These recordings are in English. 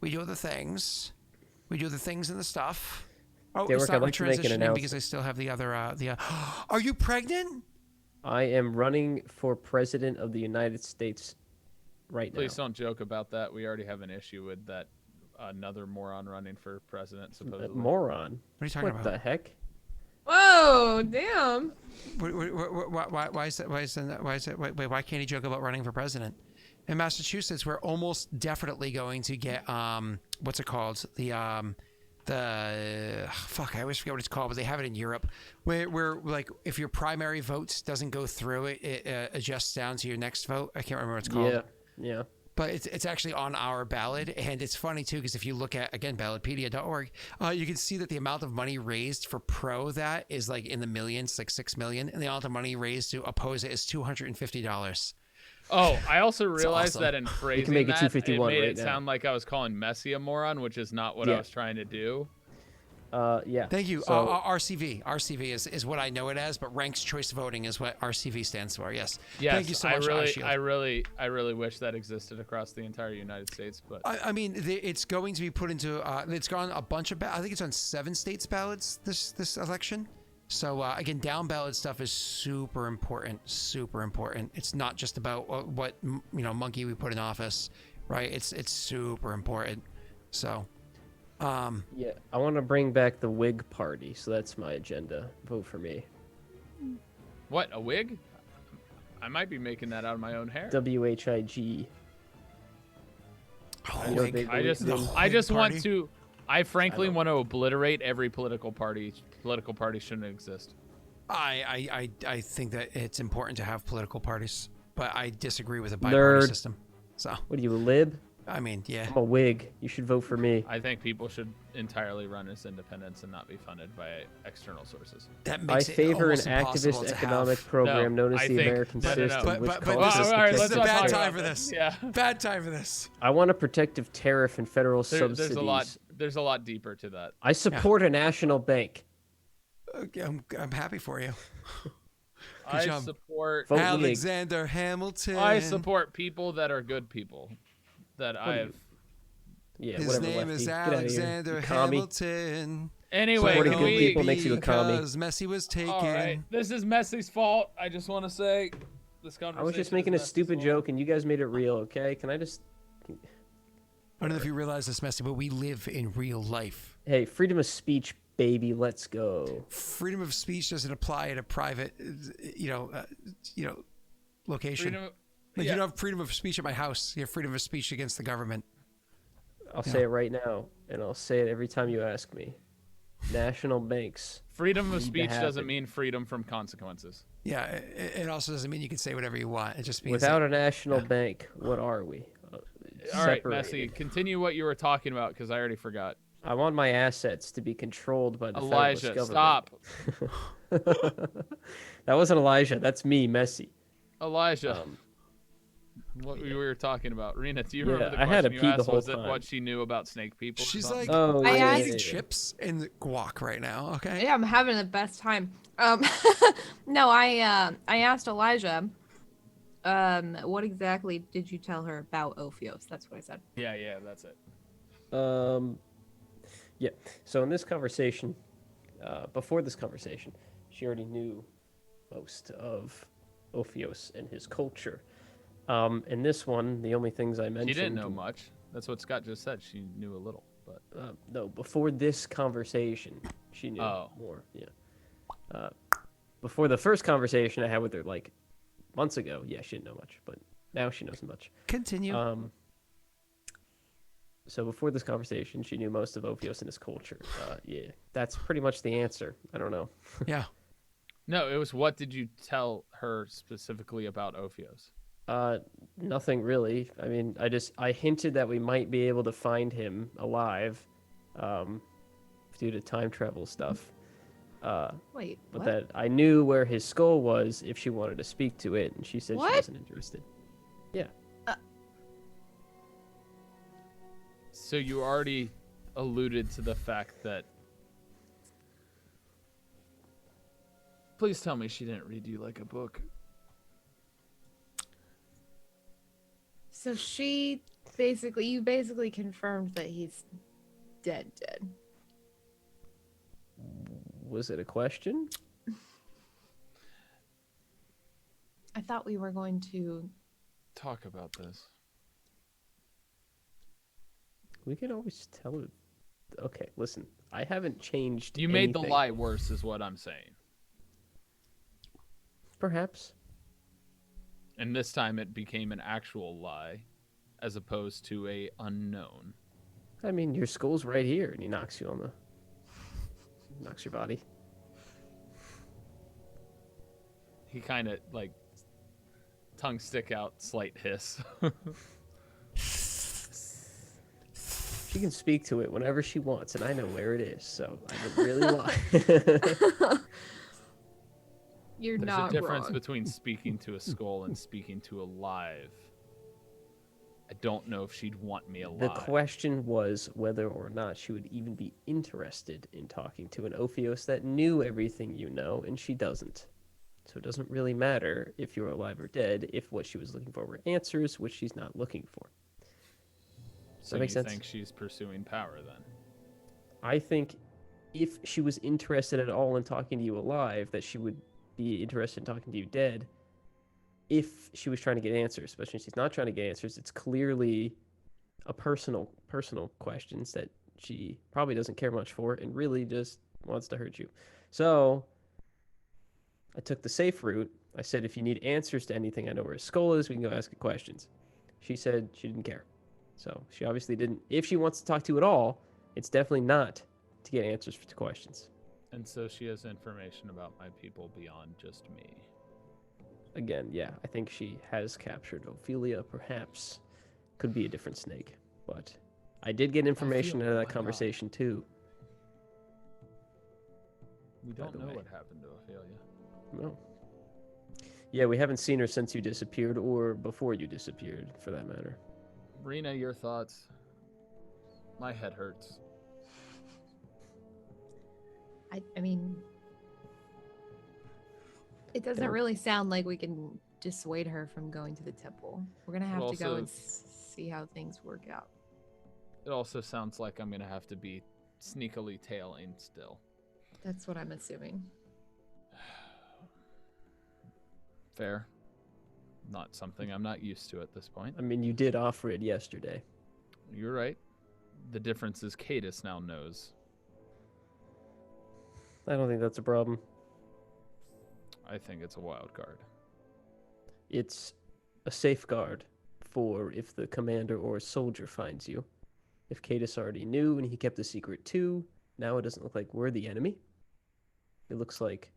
we do the things. We do the things and the stuff. Oh, Daelric, it's not I'd like to make an transitioning announcement. because I still have the other. Are you pregnant? I am running for president of the United States right now. Please don't joke about that. We already have an issue with that. Another moron running for president, supposedly. Moron? What are you talking What about? the heck? Whoa, damn. Why is that? Why can't he joke about running for president? In Massachusetts, we're almost definitely going to get what's it called? Fuck, I always forget what it's called, but they have it in Europe. Where like if your primary vote doesn't go through, it adjusts down to your next vote. I can't remember what it's called. Yeah. But it's actually on our ballot, and it's funny too because if you look at again ballotpedia.org, you can see that the amount of money raised for that is like in the millions, like 6 million, and the amount of money raised to oppose it is $250. Oh, I also realized awesome. that in phrasing make it that, 251 it made right it now. sound like I was calling Messi a moron, which is not what I was trying to do. Yeah. Thank you. So, RCV is what I know it as, but Ranks Choice Voting is what RCV stands for. Yes. Yes, Thank you so much. I really wish that existed across the entire United States, but I mean, it's going to be put into. It's gone a bunch of. I think it's on 7 states ballots this election. So again, down ballot stuff is super important. Super important. It's not just about what monkey we put in office, right? It's super important. So. yeah, I want to bring back the Whig Party, so that's my agenda. Vote for me. what, a wig? I might be making that out of my own hair. WHIG. I frankly want to obliterate every political party. Political party shouldn't exist. I think that it's important to have political parties, but I disagree with a biparty system. So What are you, a lib? I mean, yeah. I'm a Whig. You should vote for me. I think people should entirely run as independents and not be funded by external sources. That I makes favor it an almost impossible activist to economic have. program known as I the think- American no, no, no. system, which But calls this us is, all right, this let's is a not bad talk time about for this. this. Yeah. Bad time for this. I want a protective tariff and federal subsidies. There's a lot deeper to that. I support a national bank. Okay, I'm happy for you. I job. support Vote Whig. Alexander Hamilton. I support people that are good people. That I've Yeah, His whatever, name lefty. is Get outta here, Alexander you commie. Hamilton. Anyway, Supporting can good we? people makes you a commie. Because Messi was taken. All right, this is Messi's fault. I just want to say, this conversation. I was just making a is Messi's stupid fault. joke, and you guys made it real, okay? Can I just... I don't know if you realize this, Messi, but we live in real life. Hey, freedom of speech, baby, let's go. Freedom of speech doesn't apply at a private, location. Freedom of- Like yeah. you don't have freedom of speech at my house. You have freedom of speech against the government. I'll say it right now, and I'll say it every time you ask me. National banks. Freedom of need to speech doesn't happen. mean freedom from consequences. Yeah, it also doesn't mean you can say whatever you want. It just means Without that, a national bank, what are we? All right, Separated. Messi, continue what you were talking about because I already forgot. I want my assets to be controlled by the Elijah, federalist stop. government. That wasn't Elijah. That's me, Messi. Elijah, what we were talking about. Rena, do you remember the I had to question you pee the asked? whole Was it time. what she knew about snake people? or she's something? like, Oh, I I'm asked- eating chips and guac right now. Okay. Yeah, I'm having the best time. No, I asked Elijah, what exactly did you tell her about Ophios? That's what I said. Yeah, that's it. Yeah. So in this conversation, before this conversation, she already knew most of Ophios and his culture. In this one, the only things I mentioned... She didn't know much. That's what Scott just said. She knew a little, but No, before this conversation, she knew Oh. more. Yeah. Before the first conversation I had with her, like, months ago, yeah, she didn't know much, but now she knows much. Continue. So before this conversation, she knew most of Ophios and his culture. Yeah, that's pretty much the answer. I don't know. yeah. no, it was what did you tell her specifically about Ophios? Nothing really. I mean, I hinted that we might be able to find him alive, due to time travel stuff. Wait, But what? that I knew where his skull was if she wanted to speak to it, and she said What? she wasn't interested. Yeah. So you already alluded to the fact that. Please tell me she didn't read you like a book. So she You basically confirmed that he's dead. Was it a question? I thought we were going to. Talk about this. We can always tell it. Okay, listen. I haven't changed. You made the anything. lie worse, is what I'm saying. Perhaps. And this time it became an actual lie, as opposed to a unknown. I mean, your skull's right here, and he knocks you on the. Knocks your body. He kind of like tongue stick out, slight hiss. She can speak to it whenever she wants, and I know where it is, so I don't really lie. You're There's not a difference wrong. between speaking to a skull and speaking to a live. I don't know if she'd want me alive. The question was whether or not she would even be interested in talking to an Ophios that knew everything you know, and she doesn't. So it doesn't really matter if you're alive or dead if what she was looking for were answers, which she's not looking for. So that make you sense? think she's pursuing power then? I think if she was interested at all in talking to you alive, that she would be interested in talking to you dead if she was trying to get answers. But since she's not trying to get answers, it's clearly a personal questions that she probably doesn't care much for and really just wants to hurt you. So I took the safe route. I said, if you need answers to anything, I know where his skull is. We can go ask it questions. She said she didn't care. So she obviously didn't. If she wants to talk to you at all, it's definitely not to get answers to questions. And so she has information about my people beyond just me. Again, yeah, I think she has captured Ophelia, perhaps. Could be a different snake. But I did get information out of my that God. conversation, too. We By don't the know way. what happened to Ophelia. No. Yeah, we haven't seen her since you disappeared, or before you disappeared, for that matter. Rena, your thoughts? My head hurts. I mean, it doesn't Don't- really sound like we can dissuade her from going to the temple. We're gonna have to go also- and see how things work out. It also sounds like I'm going to have to be sneakily tailing still. That's what I'm assuming. Fair. Not something I'm not used to at this point. I mean, you did offer it yesterday. You're right. The difference is Cadus now knows. I don't think that's a problem. I think it's a wild card. It's a safeguard for if the commander or soldier finds you. If Cadus already knew and he kept the secret too, now it doesn't look like we're the enemy. It looks like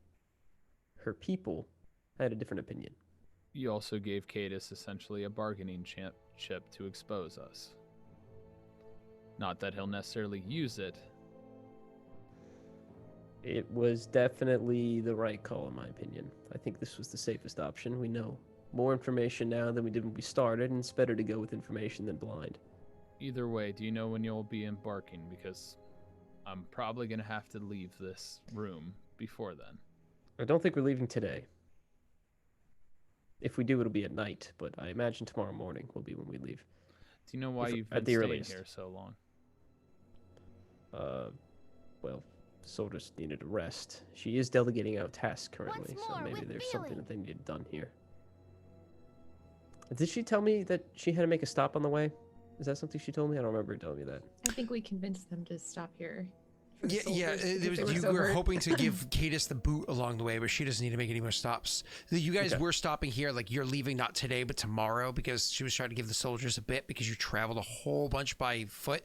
her people had a different opinion. You also gave Cadus essentially a bargaining chip to expose us. Not that he'll necessarily use it. It was definitely the right call, in my opinion. I think this was the safest option. We know more information now than we did when we started, and it's better to go with information than blind. Either way, do you know when you'll be embarking? Because I'm probably going to have to leave this room before then. I don't think we're leaving today. If we do, it'll be at night, but I imagine tomorrow morning will be when we leave. Do you know why If- you've at been the staying earliest. here so long? Well, soldiers needed a rest. She is delegating out tasks currently, Once so more maybe with there's something feeling. that they needed done here. Did she tell me that she had to make a stop on the way? Is that something she told me? I don't remember her telling me that. I think we convinced them to stop here. for the Yeah, soldiers because they you so were hurt. hoping to give Cadus the boot along the way, but she doesn't need to make any more stops. You guys Okay. were stopping here, like you're leaving not today, but tomorrow, because she was trying to give the soldiers a bit because you traveled a whole bunch by foot.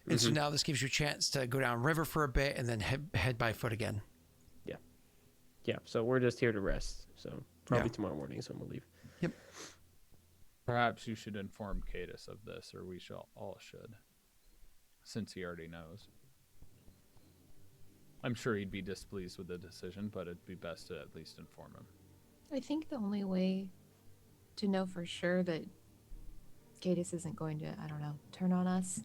And so now this gives you a chance to go down river for a bit and then head by foot again. Yeah, so we're just here to rest. So probably Yeah. tomorrow morning is when we'll leave. Perhaps you should inform Cadus of this, or we all should, since he already knows. I'm sure he'd be displeased with the decision, but it'd be best to at least inform him. I think the only way to know for sure that Cadus isn't going to, I don't know, turn on us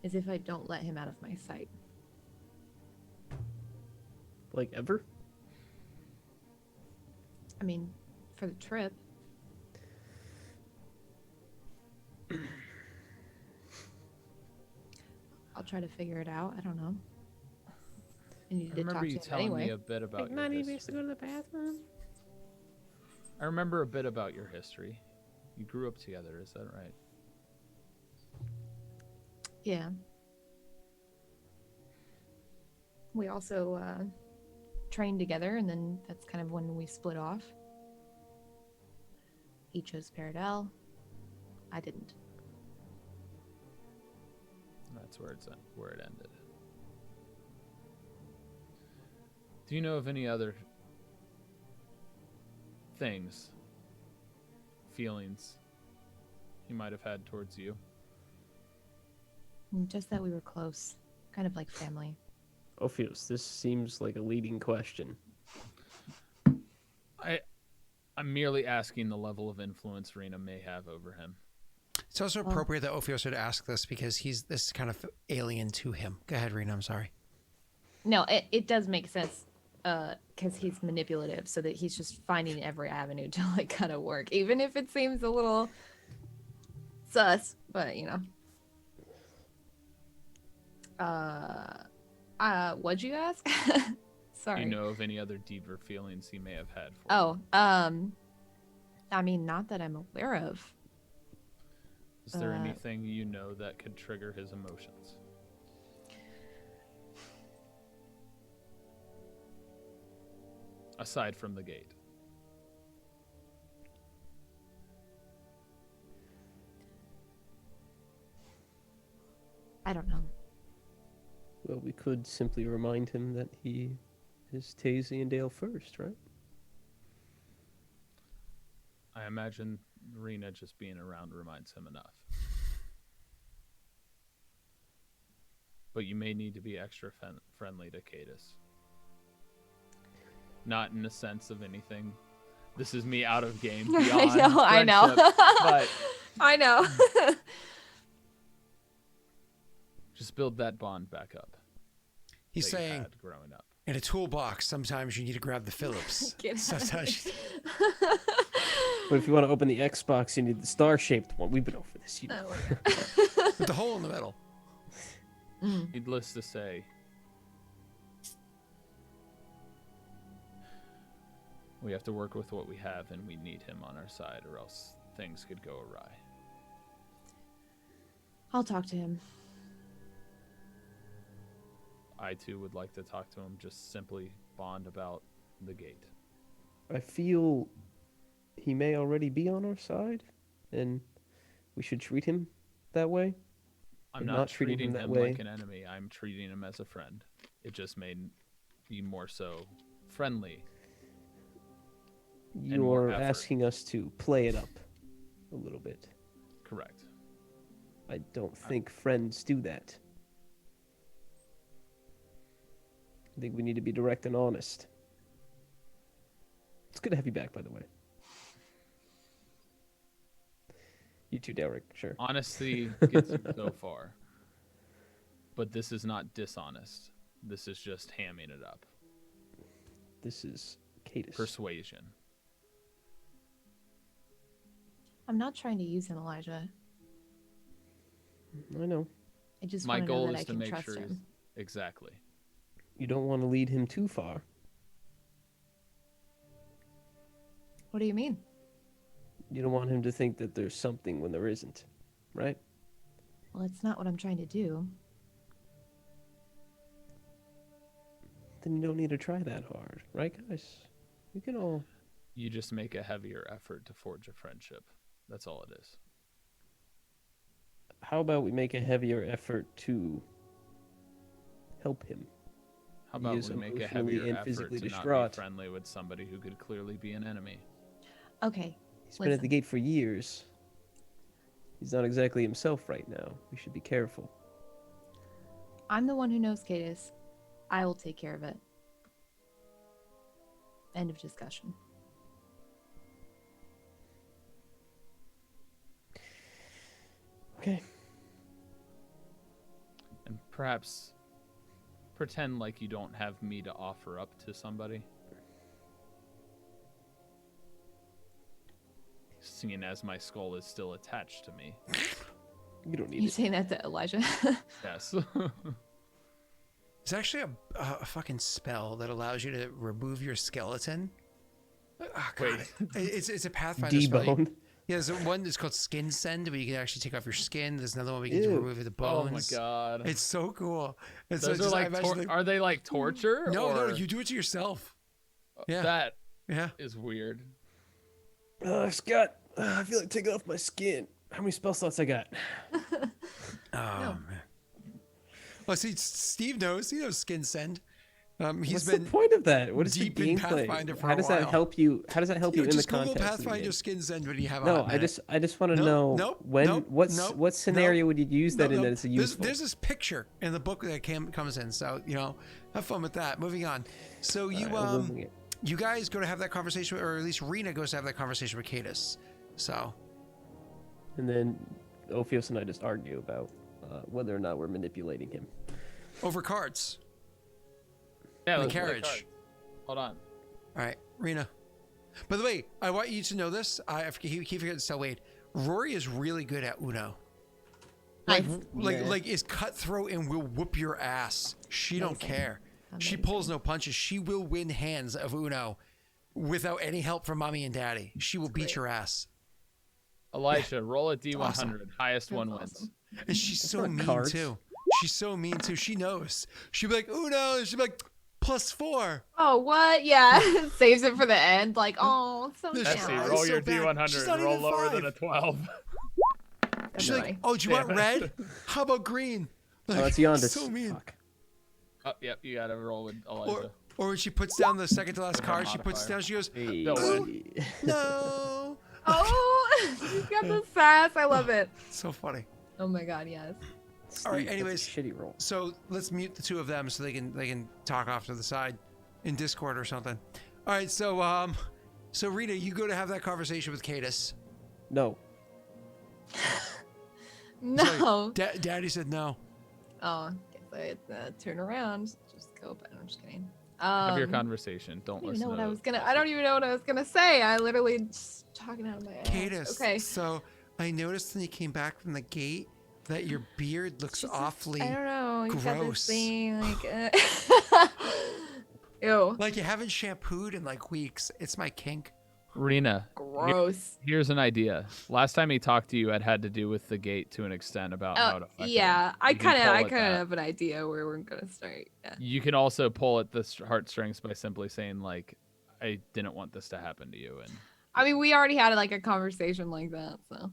is if I don't let him out of my sight. Like ever? I mean, for the trip. try to figure it out. I don't know. I I needed to talk remember to you him telling anyway. me a bit about your history. go to the bathroom. I remember a bit about your history. You grew up together, is that right? Yeah. We also trained together, and then that's kind of when we split off. He chose Paradel. I didn't. That's where it ended. Do you know of any other things, feelings he might have had towards you? Just that we were close, kind of like family. Ophios, this seems like a leading question. I'm merely asking the level of influence Rena may have over him. It's also appropriate that Ophios would ask this because this is kind of alien to him. Go ahead, Rena. I'm sorry. No, it does make sense because he's manipulative, so that he's just finding every avenue to like kind of work, even if it seems a little sus. But you know, what'd you ask? Sorry. Do you know of any other deeper feelings he may have had for Oh, you? I mean, not that I'm aware of. Is there anything you know that could trigger his emotions? Aside from the gate. I don't know. Well, we could simply remind him that he is Tazy and Dale first, right? I imagine Rena just being around reminds him enough. But you may need to be extra friendly to Cadis. Not in the sense of anything. This is me out of game beyond I know. But I know. just build that bond back up. He's that you saying, had growing up. in a toolbox, sometimes you need to grab the Phillips. Sometimes But if you want to open the Xbox, you need the star-shaped one. We've been over this, you know. with the hole in the middle. Needless to say, we have to work with what we have, and we need him on our side, or else things could go awry. I'll talk to him. I, too, would like to talk to him, just simply bond about the gate. I feel he may already be on our side, and we should treat him that way. I'm And not treating him him that way. like an enemy. I'm treating him as a friend. It just may be more so friendly. and more You're effort. asking us to play it up a little bit. Correct. I don't think friends do that. I think we need to be direct and honest. It's good to have you back, by the way. You too, Daelric, sure. Honesty gets you so far. But this is not dishonest. This is just hamming it up. This is Cadis. Persuasion. I'm not trying to use him, Elijah. I know. I just My want to know goal that is I to can make trust sure him. exactly. You don't want to lead him too far. What do you mean? You don't want him to think that there's something when there isn't, right? Well, it's not what I'm trying to do. Then you don't need to try that hard, right, guys? We can all... You just make a heavier effort to forge a friendship. That's all it is. How about we make a heavier effort to help him? How He about is we make a emotionally heavier and effort physically to not distraught. be friendly with somebody who could clearly be an enemy? Okay. He's been at the Listen. gate for years. He's not exactly himself right now. We should be careful. I'm the one who knows Cadis. I will take care of it. End of discussion. Okay. And perhaps pretend like you don't have me to offer up to somebody. Seeing as my skull is still attached to me. You don't need You it. saying that to Elijah? Yes. It's actually a fucking spell that allows you to remove your skeleton. Oh, God. It's a Pathfinder spell. Debone. Yeah, there's one that's called Skin Send, where you can actually take off your skin. There's another one where you can Ew. remove the Oh my bones. god. It's so cool. And so Those are just, I like imagine are they like torture? no, or... you do it to yourself. Yeah. That Yeah. is weird. Scott, I feel like taking off my skin. How many spell slots I got? Oh, man. Well, see, Steve knows. He knows Skin Send. He's What's been the point of that? What is the deep in gameplay? Pathfinder for How a does that while. help you? How does that help you in the just Google context of the Pathfinder game? Skin Send when you have a No, hot minute. I just want to Nope, know nope, what scenario would you use that in that it's a useful? There's this picture in the book that comes in, so have fun with that. Moving on. So you Alright, I'm moving it. you guys go to have that conversation, or at least Rena goes to have that conversation with Cadus. So And then Ophios and I just argue about whether or not we're manipulating him. over cards. Yeah, The let's play carriage. cards. Hold on. All right, Rena. By the way, I want you to know this. He keep forgetting to tell Wade. Rory is really good at Uno. Like, Nice. like is cutthroat and will whoop your ass. She don't Amazing. care. She pulls no punches. She will win hands of Uno without any help from mommy and daddy. She will beat your ass. Elijah, roll a D100. awesome. Highest one That's wins. awesome. And she's so not mean cards. too. She's so mean too. She knows. She'll be like, Uno. And she'll be like, +4. Oh, what? Yeah. Saves it for the end. Like, oh, so This Let's shit see. is down. Roll so your bad. She's not D100. Roll even lower than 5. a 12. She's like, funny. oh, do you want Damn it. red? How about green? Like, Oh, it's Yondis. so mean. Fuck. Oh, yep, you gotta roll with Elijah. Or when she puts down the second to last With a card, she puts modifier. down, she goes, Hey. No "Ooh, way. no. Oh, she's got the sass. I love it. So funny. Oh my god, yes. All right, Steve, that's a anyways. shitty roll. So let's mute the two of them so they can talk off to the side in Discord or something. All right, so Rita, you go to have that conversation with Cadus. No. No. Daddy said no. Oh, guess I had to turn around. Just go, but I'm just kidding. Have your conversation. Don't I don't even listen know what to I was gonna. I don't even know what I was gonna say. I literally just talking out of my ass. Cadus. Okay. So I noticed when you came back from the gate that your beard looks Just- awfully I don't know. You got gross. this thing like. Ew. like you haven't shampooed in like weeks. It's my kink. Rena, Gross. here's an idea. Last time he talked to you, it had to do with the gate to an extent about how to Oh, affect yeah. him. I You can kind of pull at that. have an idea where we're gonna start. Yeah. You can also pull at the heartstrings by simply saying like, "I didn't want this to happen to you," and I mean, we already had like a conversation like that, so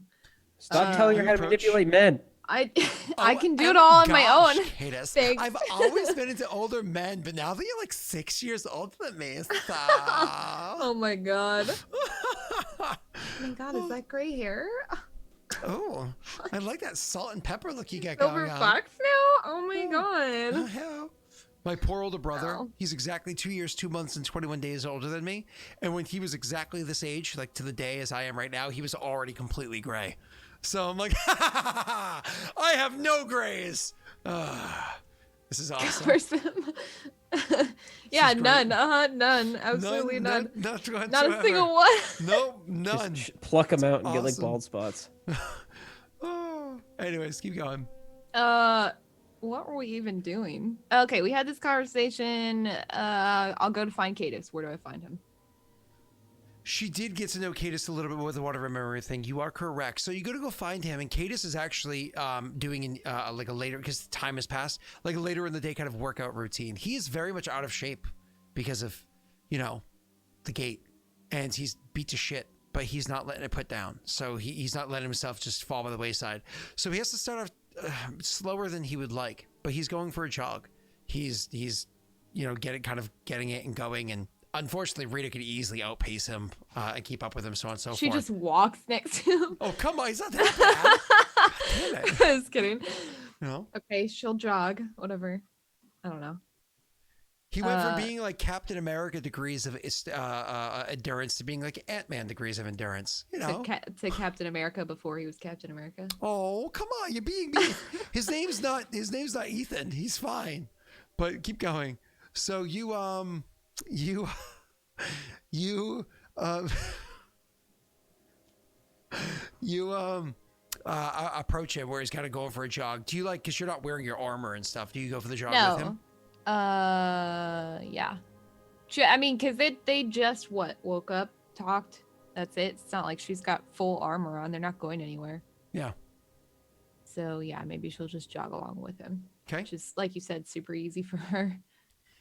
Stop telling her you how to approach- manipulate men. I Oh, can do it and all on my gosh, own. Cadus, Thanks. I've always been into older men, but now that you're like 6 years older than me, stop. Oh my god. Oh my god, is that gray hair? Oh, I like that salt and pepper look you got Silver going on. fox now? Oh my Oh god. hell. My poor older brother, Wow. he's exactly 2 years, 2 months, and 21 days older than me. And when he was exactly this age, like to the day as I am right now, he was already completely gray. So I'm like, I have no grays. This is awesome. Person. Yeah, great. none. None. Absolutely none. None Not whatsoever. a single one. Nope, none. Just pluck them out and get like Awesome. bald spots. Oh. Anyways, keep going. What were we even doing? Okay, we had this conversation. I'll go to find Cadus. Where do I find him? She did get to know Cadus a little bit more with the water memory thing. You are correct. So you go find him, and Cadus is actually doing like a later, because time has passed, like a later in the day kind of workout routine. He is very much out of shape because of, the gate, and he's beat to shit, but he's not letting it put down. So he's not letting himself just fall by the wayside. So he has to start off slower than he would like, but he's going for a jog. He's getting it and going, and unfortunately, Rita could easily outpace him and keep up with him, so on and so She forth. just walks next to him. Oh, come on. He's not that bad. Damn it. I was kidding. No. Okay, she'll jog. Whatever. I don't know. He went from being like Captain America degrees of endurance to being like Ant-Man degrees of endurance. To Captain America before he was Captain America. Oh, come on. You're being mean. His name's not Ethan. He's fine. But keep going. So you approach him where he's kind of going for a jog. Do you like, because you're not wearing your armor and stuff, do you go for the jog with him? No. Yeah. I mean, because they just, woke up, talked. That's it. It's not like she's got full armor on. They're not going anywhere. Yeah. So, yeah, maybe she'll just jog along with him. Okay. Which is, like you said, super easy for her.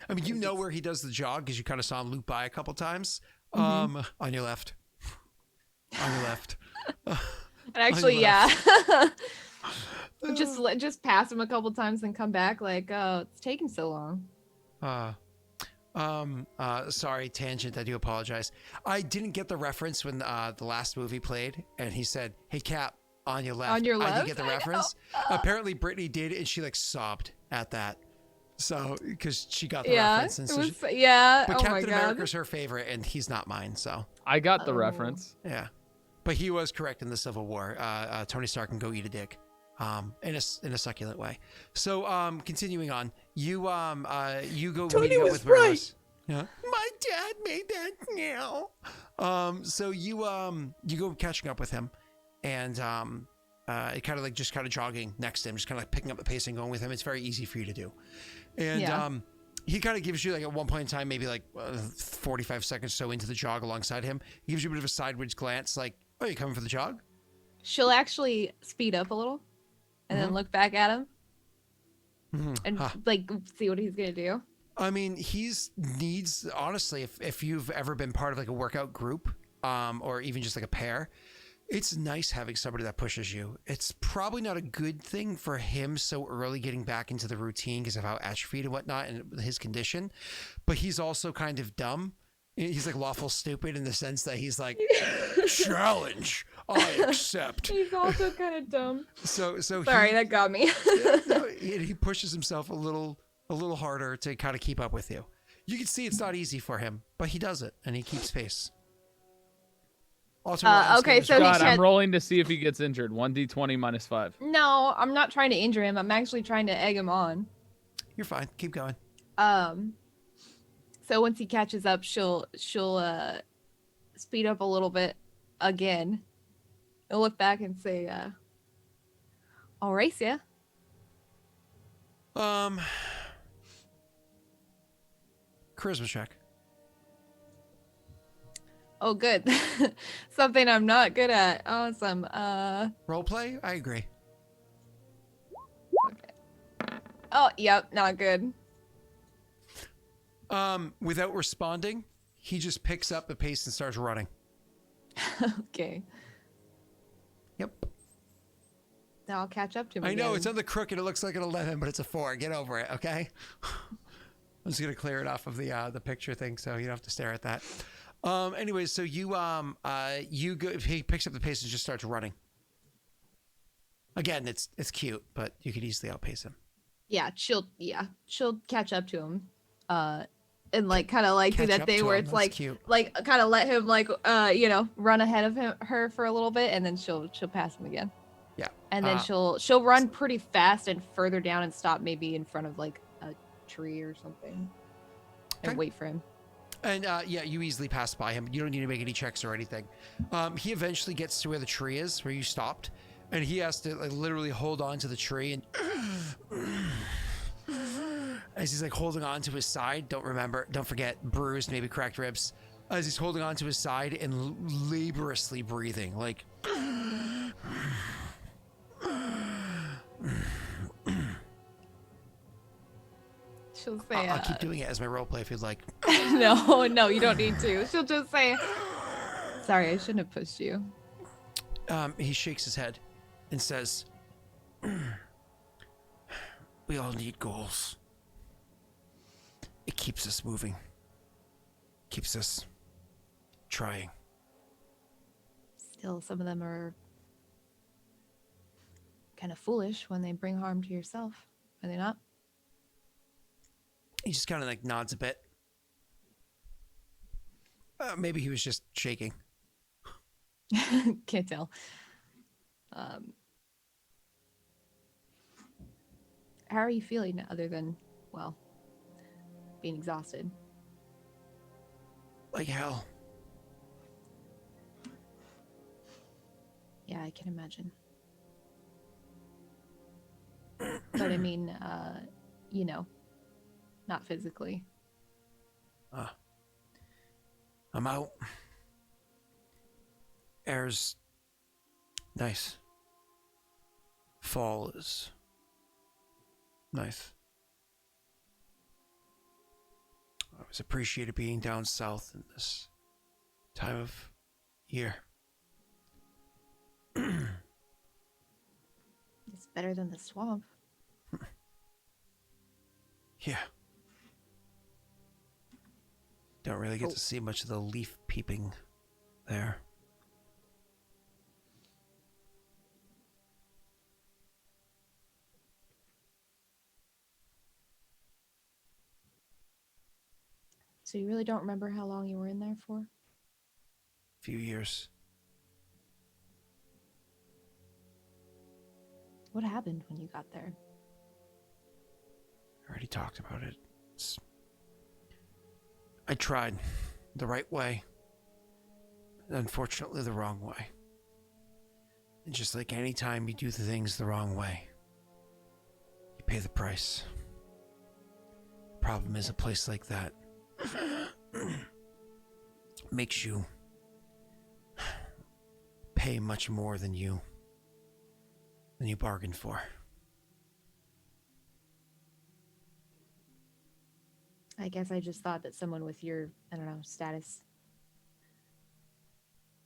I mean, you know where he does the jog because you kind of saw him loop by a couple times. Mm-hmm. On your left. On your left. And actually, yeah. just pass him a couple times and come back like, oh, it's taking so long. Sorry, tangent. I do apologize. I didn't get the reference when the last movie played, and he said, "Hey, Cap, on your left." On your I left? didn't get the reference. Apparently, Brittany did, and she like sobbed at that. So, because she got the reference, and it so was, she, yeah. but Oh my Captain god. America's her favorite, and he's not mine. So, I got the Oh. reference. yeah, but he was correct in the Civil War. Tony Stark can go eat a dick. In a succulent way. So, continuing on, you go Tony meeting up was with right. Maros. Yeah. My dad made that now. So you go catching up with him, and it kind of like just kind of jogging next to him, just kind of like picking up the pace and going with him. It's very easy for you to do, and Yeah. he kind of gives you like at one point in time, maybe like 45 seconds or so into the jog alongside him, he gives you a bit of a sideways glance, like, "Oh, you coming for the jog?" She'll actually speed up a little and then look back at him and like see what he's gonna do. I mean, needs honestly, if you've ever been part of like a workout group, or even just like a pair, it's nice having somebody that pushes you. It's probably not a good thing for him so early getting back into the routine because of how atrophied and whatnot and his condition, but he's also kind of dumb. He's like lawful stupid in the sense that he's like, challenge, I accept. He's also kind of dumb. So Sorry, that got me. he pushes himself a little harder to kind of keep up with you. You can see it's not easy for him, but he does it and he keeps pace. Also, okay, so God, he I'm rolling to see if he gets injured. 1d20 minus 5. No, I'm not trying to injure him. I'm actually trying to egg him on. You're fine. Keep going. So once he catches up, she'll speed up a little bit again. I'll look back and say, "I'll race ya." Charisma check. Oh, good. Something I'm not good at. Awesome. Role play? I agree. Okay. Oh, yep, not good. Without responding, he just picks up the pace and starts running. Okay. Yep. Now I'll catch up to him. I know again. it's on the crook and it looks like an 11, but it's a 4. Get over it, okay? I'm just gonna clear it off of the picture thing, so you don't have to stare at that. Anyways, so you go. He picks up the pace and just starts running. Again, it's cute, but you could easily outpace him. Yeah, she'll catch up to him. And like kind of like do Catch that up thing to where him, it's that's cute. like kind of let him like run ahead of her for a little bit, and then she'll pass him again. Yeah. And then she'll run pretty fast and further down and stop maybe in front of like a tree or something and Okay. wait for him. And you easily pass by him. You don't need to make any checks or anything. He eventually gets to where the tree is, where you stopped, and he has to like literally hold on to the tree and as he's like holding on to his side. Don't forget, bruised, maybe cracked ribs. As he's holding on to his side and laboriously breathing, like. She'll say, I'll keep doing it as my role play if you'd like. no, you don't need to. She'll just say, "Sorry, I shouldn't have pushed you." He shakes his head and says, "We all need goals. It keeps us moving. Keeps us trying." Still, some of them are kind of foolish when they bring harm to yourself. Are they not? He just kind of like nods a bit. Maybe he was just shaking. Can't tell. How are you feeling other than, well, being exhausted? Like hell. Yeah, I can imagine. but I mean, you know, not physically. I'm out. Air's nice. Fall is nice. I always appreciated being down south in this time of year. It's better than the swamp. Yeah. Don't really get to see much of the leaf peeping there. So you really don't remember how long you were in there for? Few years. What happened when you got there? I already talked about it. I tried the right way. Unfortunately, the wrong way. And just like any time you do the things the wrong way, you pay the price. Problem is, a place like that makes you pay much more than you bargained for. I guess I just thought that someone with your, I don't know, status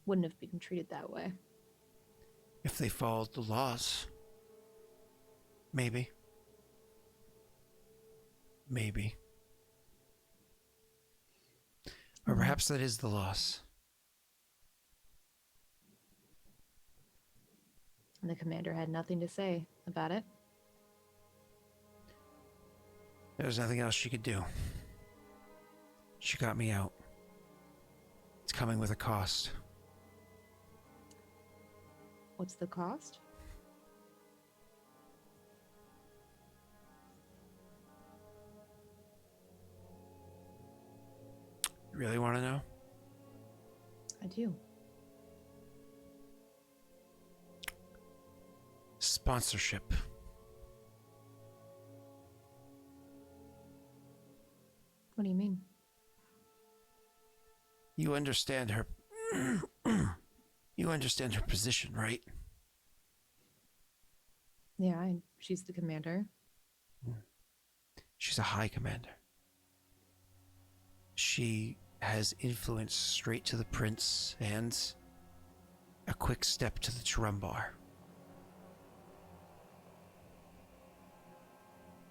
wouldn't have been treated that way. If they followed the laws, maybe. Maybe. Or perhaps that is the loss. And the commander had nothing to say about it. There was nothing else she could do. She got me out. It's coming with a cost. What's the cost? You really want to know? I do. Sponsorship. What do you mean? You understand her. You understand her position, right? Yeah, she's the commander. She's a high commander. She has influence straight to the prince and a quick step to the Trumbar.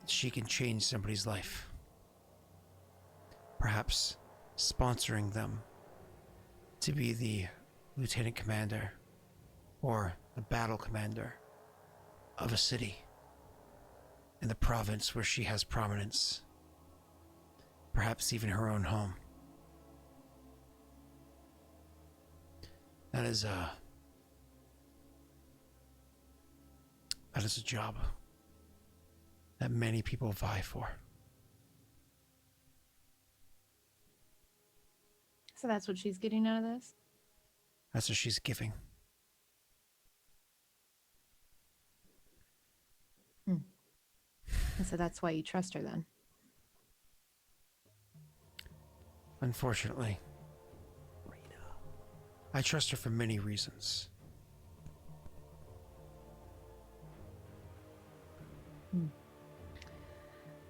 She can change somebody's life. Perhaps sponsoring them to be the lieutenant commander or the battle commander of a city in the province where she has prominence. Perhaps even her own home. That is a job that many people vie for. So that's what she's getting out of this? That's what she's giving. And so that's why you trust her then? Unfortunately. I trust her for many reasons.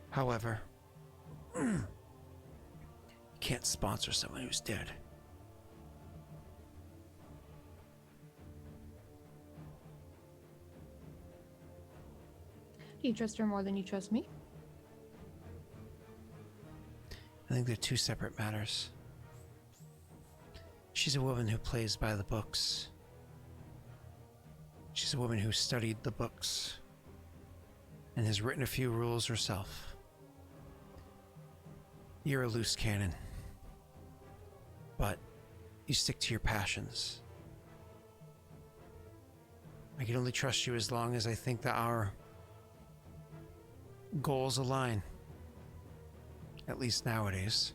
However, you can't sponsor someone who's dead. Do you trust her more than you trust me? I think they're two separate matters. She's a woman who plays by the books. She's a woman who studied the books and has written a few rules herself. You're a loose cannon, but you stick to your passions. I can only trust you as long as I think that our goals align. At least nowadays.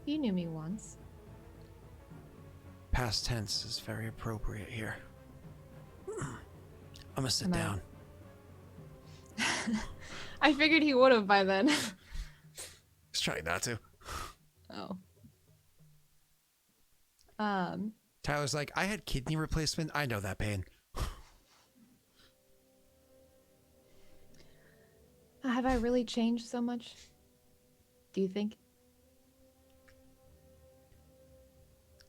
You knew me once. Past tense is very appropriate here. I'm gonna sit Am I- down. I figured he would have by then. Just trying not to. Oh. Tyler's like, I had kidney replacement. I know that pain. Have I really changed so much? Do you think?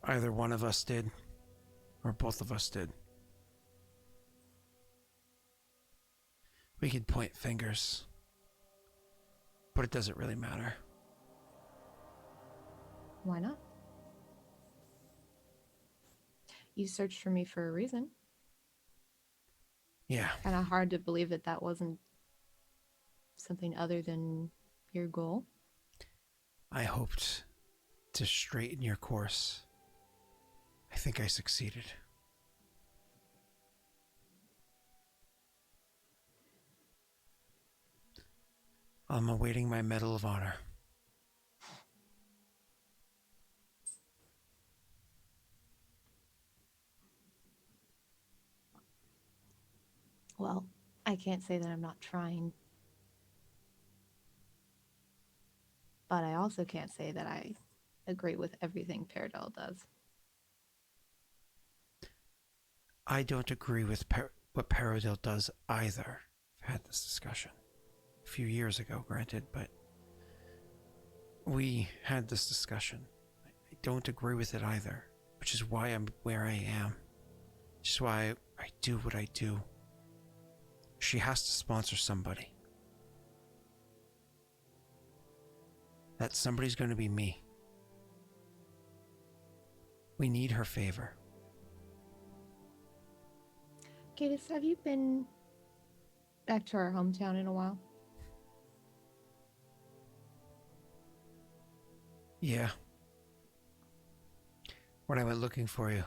Either one of us did, or both of us did. We could point fingers, but it doesn't really matter. Why not? You searched for me for a reason. Yeah, Kind of hard to believe that that wasn't something other than your goal. I hoped to straighten your course. I think I succeeded. I'm awaiting my Medal of Honor. Well, I can't say that I'm not trying. But I also can't say that I agree with everything Paradol does. I don't agree with what Paradil does either. I've had this discussion a few years ago, granted, but we had this discussion. I don't agree with it either, which is why I'm where I am. Which is why I do what I do. She has to sponsor somebody. That somebody's going to be me. We need her favor. Cadis, have you been back to our hometown in a while? Yeah. When I went looking for you.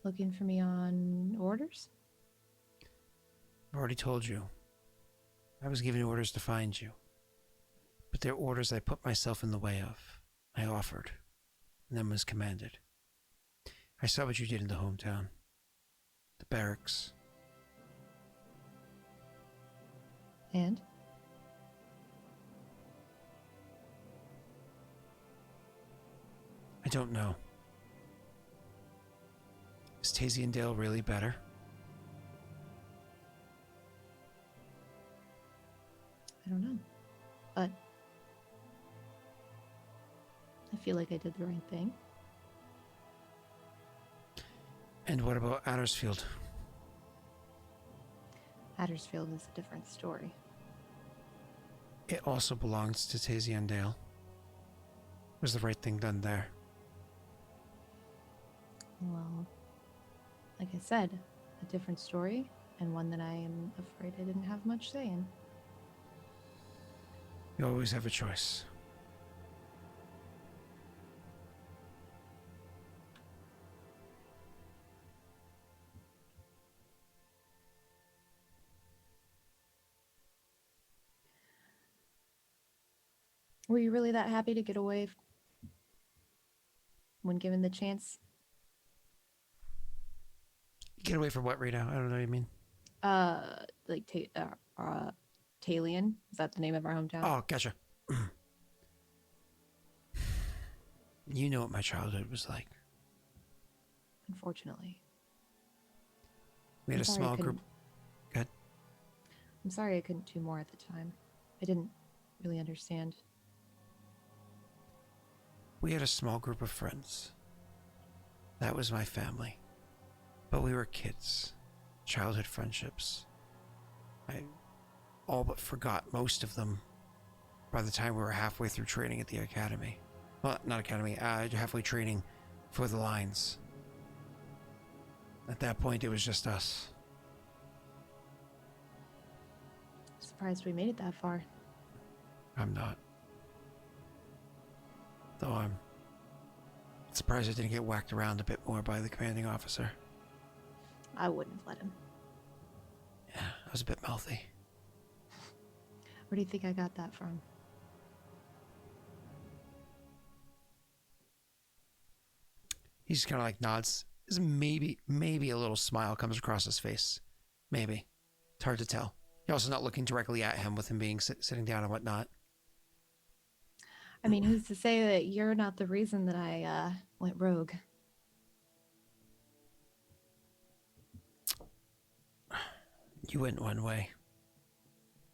Looking for me on orders? I've already told you. I was given orders to find you. But they're orders I put myself in the way of. I offered, and then was commanded. I saw what you did in the hometown. The barracks. And? I don't know. Is Tazy and Dale really better? I don't know. But I feel like I did the right thing. And what about Addersfield? Addersfield is a different story. It also belongs to Tazy and Dale. Was the right thing done there? Well, like I said, a different story, and one that I am afraid I didn't have much say in. You always have a choice. Were you really that happy to get away when given the chance? Get away from what right now? I don't know what you mean. Like Talion? Is that the name of our hometown? Oh, gotcha. You know what my childhood was like. Unfortunately. We had I'm a sorry small I couldn't- group. Good. I'm sorry I couldn't do more at the time. I didn't really understand. We had a small group of friends. That was my family. But we were kids. Childhood friendships. I all but forgot most of them by the time we were halfway through training at the academy. Well, not academy, halfway training for the lines. At that point, it was just us. Surprised we made it that far. I'm not. Though I'm surprised I didn't get whacked around a bit more by the commanding officer. I wouldn't have let him. Yeah, I was a bit mouthy. Where do you think I got that from? He just kind of like nods. There's maybe a little smile comes across his face. Maybe. It's hard to tell. You're also not looking directly at him with him being sitting down and whatnot. I mean, who's to say that you're not the reason that I went rogue? You went one way.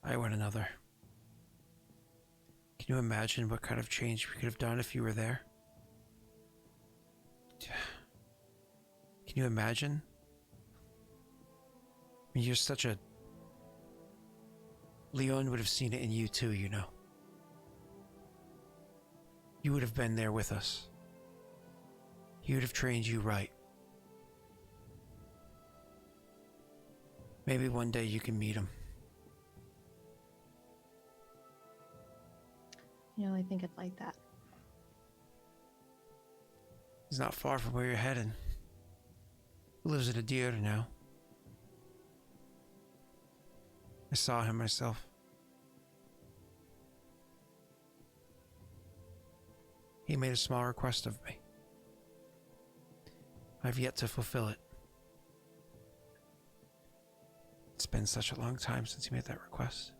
I went another. Can you imagine what kind of change we could have done if you were there? Can you imagine? I mean, you're such a... Leon would have seen it in you too, you know. You would have been there with us. He would have trained you right. Maybe one day you can meet him. You know, I think I'd like that. He's not far from where you're heading. He lives in a deer now. I saw him myself. He made a small request of me. I've yet to fulfill it. It's been such a long time since he made that request.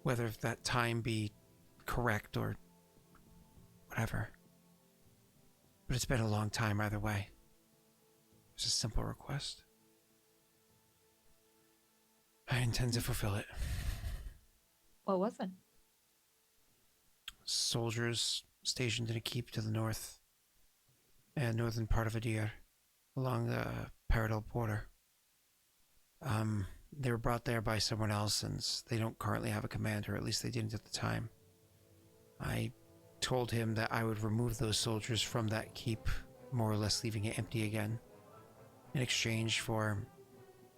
Whether that time be correct or whatever. But it's been a long time either way. It's a simple request. I intend to fulfill it. What was it? Soldiers stationed in a keep to the north and northern part of Adir along the Paradol border. They were brought there by someone else, and they don't currently have a commander, at least they didn't at the time. I told him that I would remove those soldiers from that keep, more or less leaving it empty again, in exchange for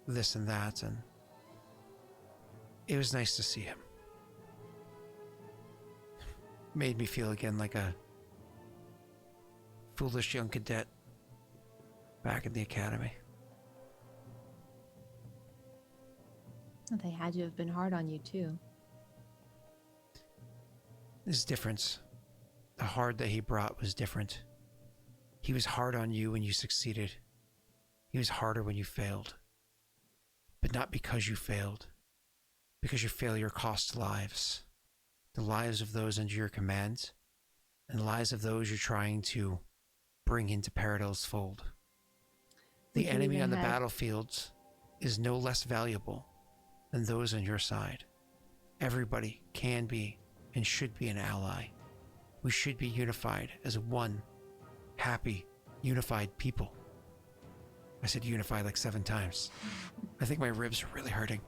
this and that, and it was nice to see him. Made me feel again like a foolish young cadet back in the academy. They had to have been hard on you, too. There's difference. The hard that he brought was different. He was hard on you when you succeeded. He was harder when you failed. But not because you failed. Because your failure cost lives. The lives of those under your command, and the lives of those you're trying to bring into Paradol's fold. The enemy on the battlefield is no less valuable than those on your side. Everybody can be and should be an ally. We should be unified as one happy, unified people. I said unified like 7 times. I think my ribs are really hurting.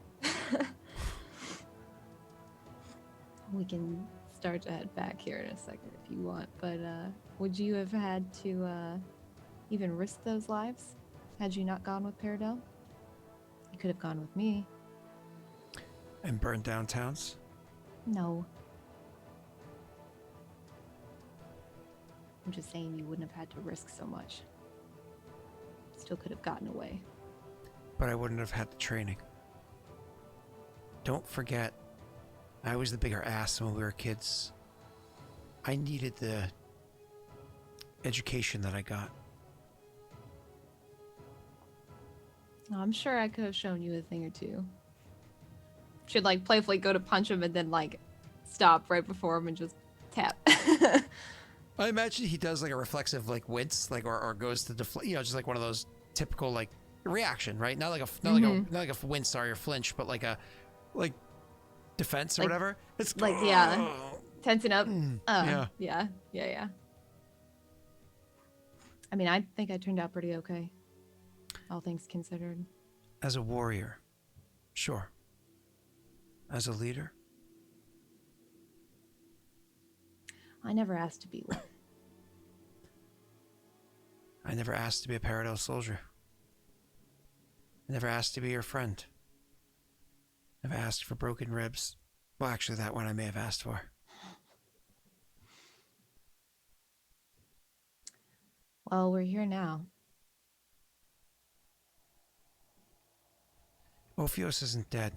We can start to head back here in a second if you want, but would you have had to even risk those lives had you not gone with Paradol? You could have gone with me. And burned down towns? No. I'm just saying you wouldn't have had to risk so much. Still could have gotten away. But I wouldn't have had the training. Don't forget, I was the bigger ass when we were kids. I needed the education that I got. I'm sure I could have shown you a thing or two. Should like playfully go to punch him and then like stop right before him and just tap. I imagine he does like a reflexive like wince, like or goes to deflect, you know, just like one of those typical like reaction, right? Not like a wince or your flinch, but like a defense or Like- whatever. It's like, yeah. Tensing up. yeah. Yeah. I mean, I think I turned out pretty okay. All things considered. As a warrior, sure. As a leader, I never asked to be one. I never asked to be a Paradol soldier. I never asked to be your friend. Never asked for broken ribs. Well, actually, that one I may have asked for. Well, we're here now. Ophios isn't dead.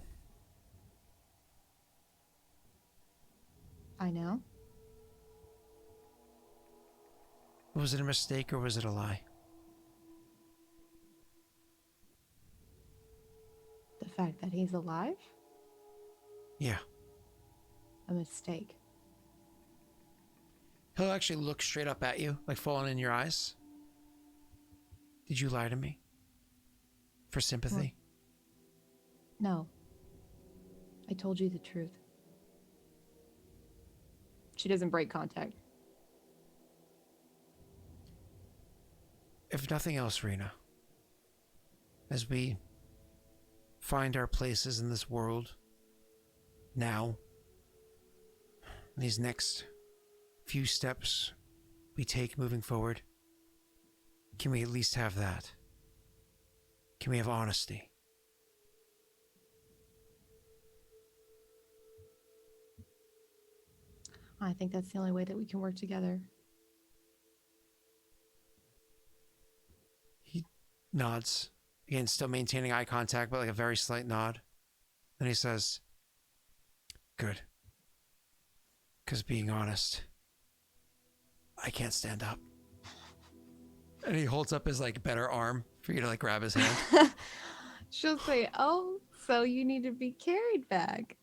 I know. Was it a mistake or was it a lie? fact that he's alive? Yeah. A mistake. He'll actually look straight up at you, like falling in your eyes. Did you lie to me? For sympathy? No. I told you the truth. She doesn't break contact. If nothing else, Rena, as we find our places in this world now, these next few steps we take moving forward, can we at least have that? Can we have honesty? I think that's the only way that we can work together. He nods, again, still maintaining eye contact, but like a very slight nod. Then he says, good. Because being honest, I can't stand up. And he holds up his like better arm for you to like grab his hand. She'll say, oh, so you need to be carried back.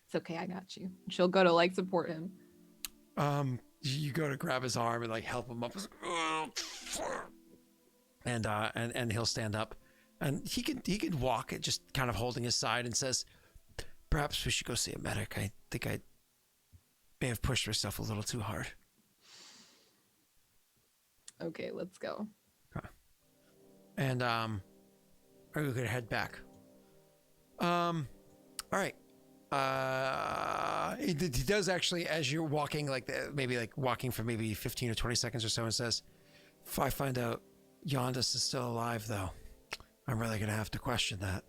It's okay, I got you. She'll go to like support him. You go to grab his arm and like help him up. And he'll stand up. And he could walk, just kind of holding his side, and says, perhaps we should go see a medic. I think I may have pushed myself a little too hard. Okay, let's go. Okay. And are we gonna head back? All right. He does actually, as you're walking, like maybe like walking for maybe 15 or 20 seconds or so, and says, if I find out Yondis is still alive, though, I'm really gonna have to question that.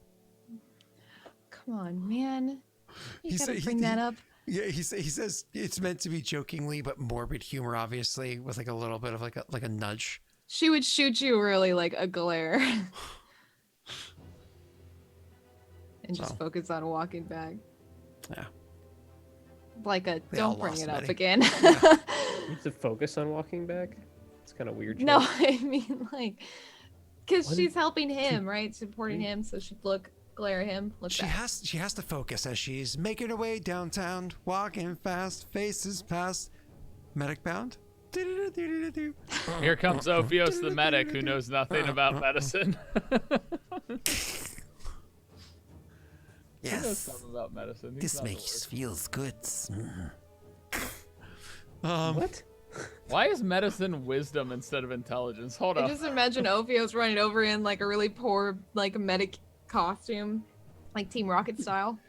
Come on, man. You gotta bring that up. Yeah, he says it's meant to be jokingly, but morbid humor, obviously, with like a little bit of like a nudge. She would shoot you really like a glare. And just focus on walking back. Yeah. Like a They all don't bring lost it up Betty. again. Yeah. You have to focus on walking back? It's kind of weird. No, choice. I mean like, because What she's is- helping him, right? Supporting him, so she'd glare at him, look She back. has to focus as she's making her way downtown, walking fast, faces past, medic bound. Here comes Ophios the medic who knows nothing about medicine. He knows Yes, something about medicine. He's this not the makes worst. feels good. What? Why is medicine wisdom instead of intelligence? Hold I up. just imagine Ophios running over in like a really poor like medic costume, like Team Rocket style.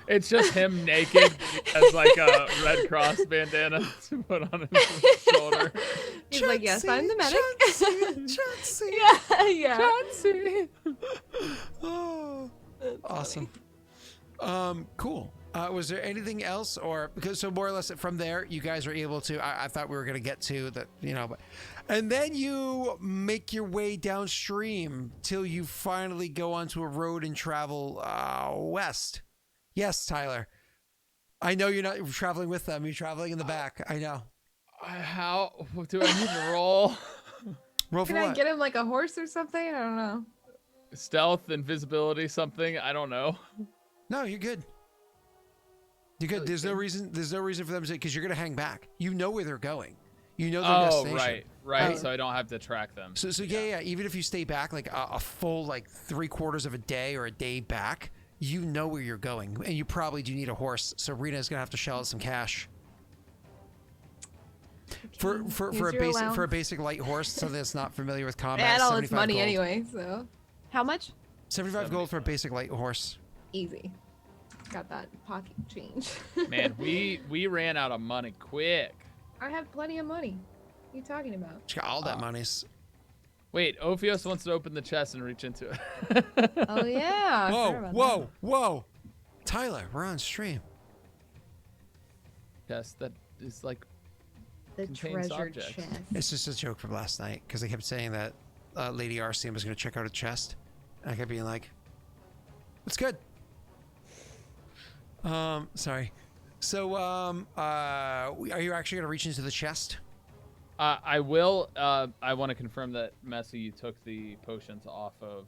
It's just him naked as like a Red Cross bandana to put on his shoulder. He's like, yes, I'm the medic. Chansey. Yeah, yeah. Fancy. Oh, That's awesome. funny. Cool. Was there anything else, or because so more or less from there you guys are able to? I thought we were gonna get to that, but and then you make your way downstream till you finally go onto a road and travel west. Yes, Tyler. I know you're not traveling with them. You're traveling in the back. I know. How do I need to roll? Roll for Can I what? get him like a horse or something? I don't know. Stealth, invisibility, something? I don't know. No, you're good. You're good. Really There's no good. reason. There's no reason for them to, because you're gonna hang back. You know where they're going. You know their Oh, destination. right. Oh. So I don't have to track them. So yeah. Even if you stay back like a full like 3/4 of a day or a day back, you know where you're going, and you probably do need a horse. So Rena's gonna have to shell out some cash for Use a your basic allowance. basic light horse, something that's not familiar with combat. Add all its 75 money gold. anyway, so. How much? 75 gold for a basic light horse. Easy. Got that pocket change. Man, we ran out of money quick. I have plenty of money. What are you talking about? She got all that monies. Wait, Ophios wants to open the chest and reach into it. Oh yeah. I forgot about Whoa! Tyler, we're on stream. Chest that is like that. The contains treasure objects. chest. It's just a joke from last night because they kept saying that Lady RC was going to check out a chest. And I kept being like, "It's good." Sorry. So, are you actually going to reach into the chest? I will. I want to confirm that Messi, you took the potions off of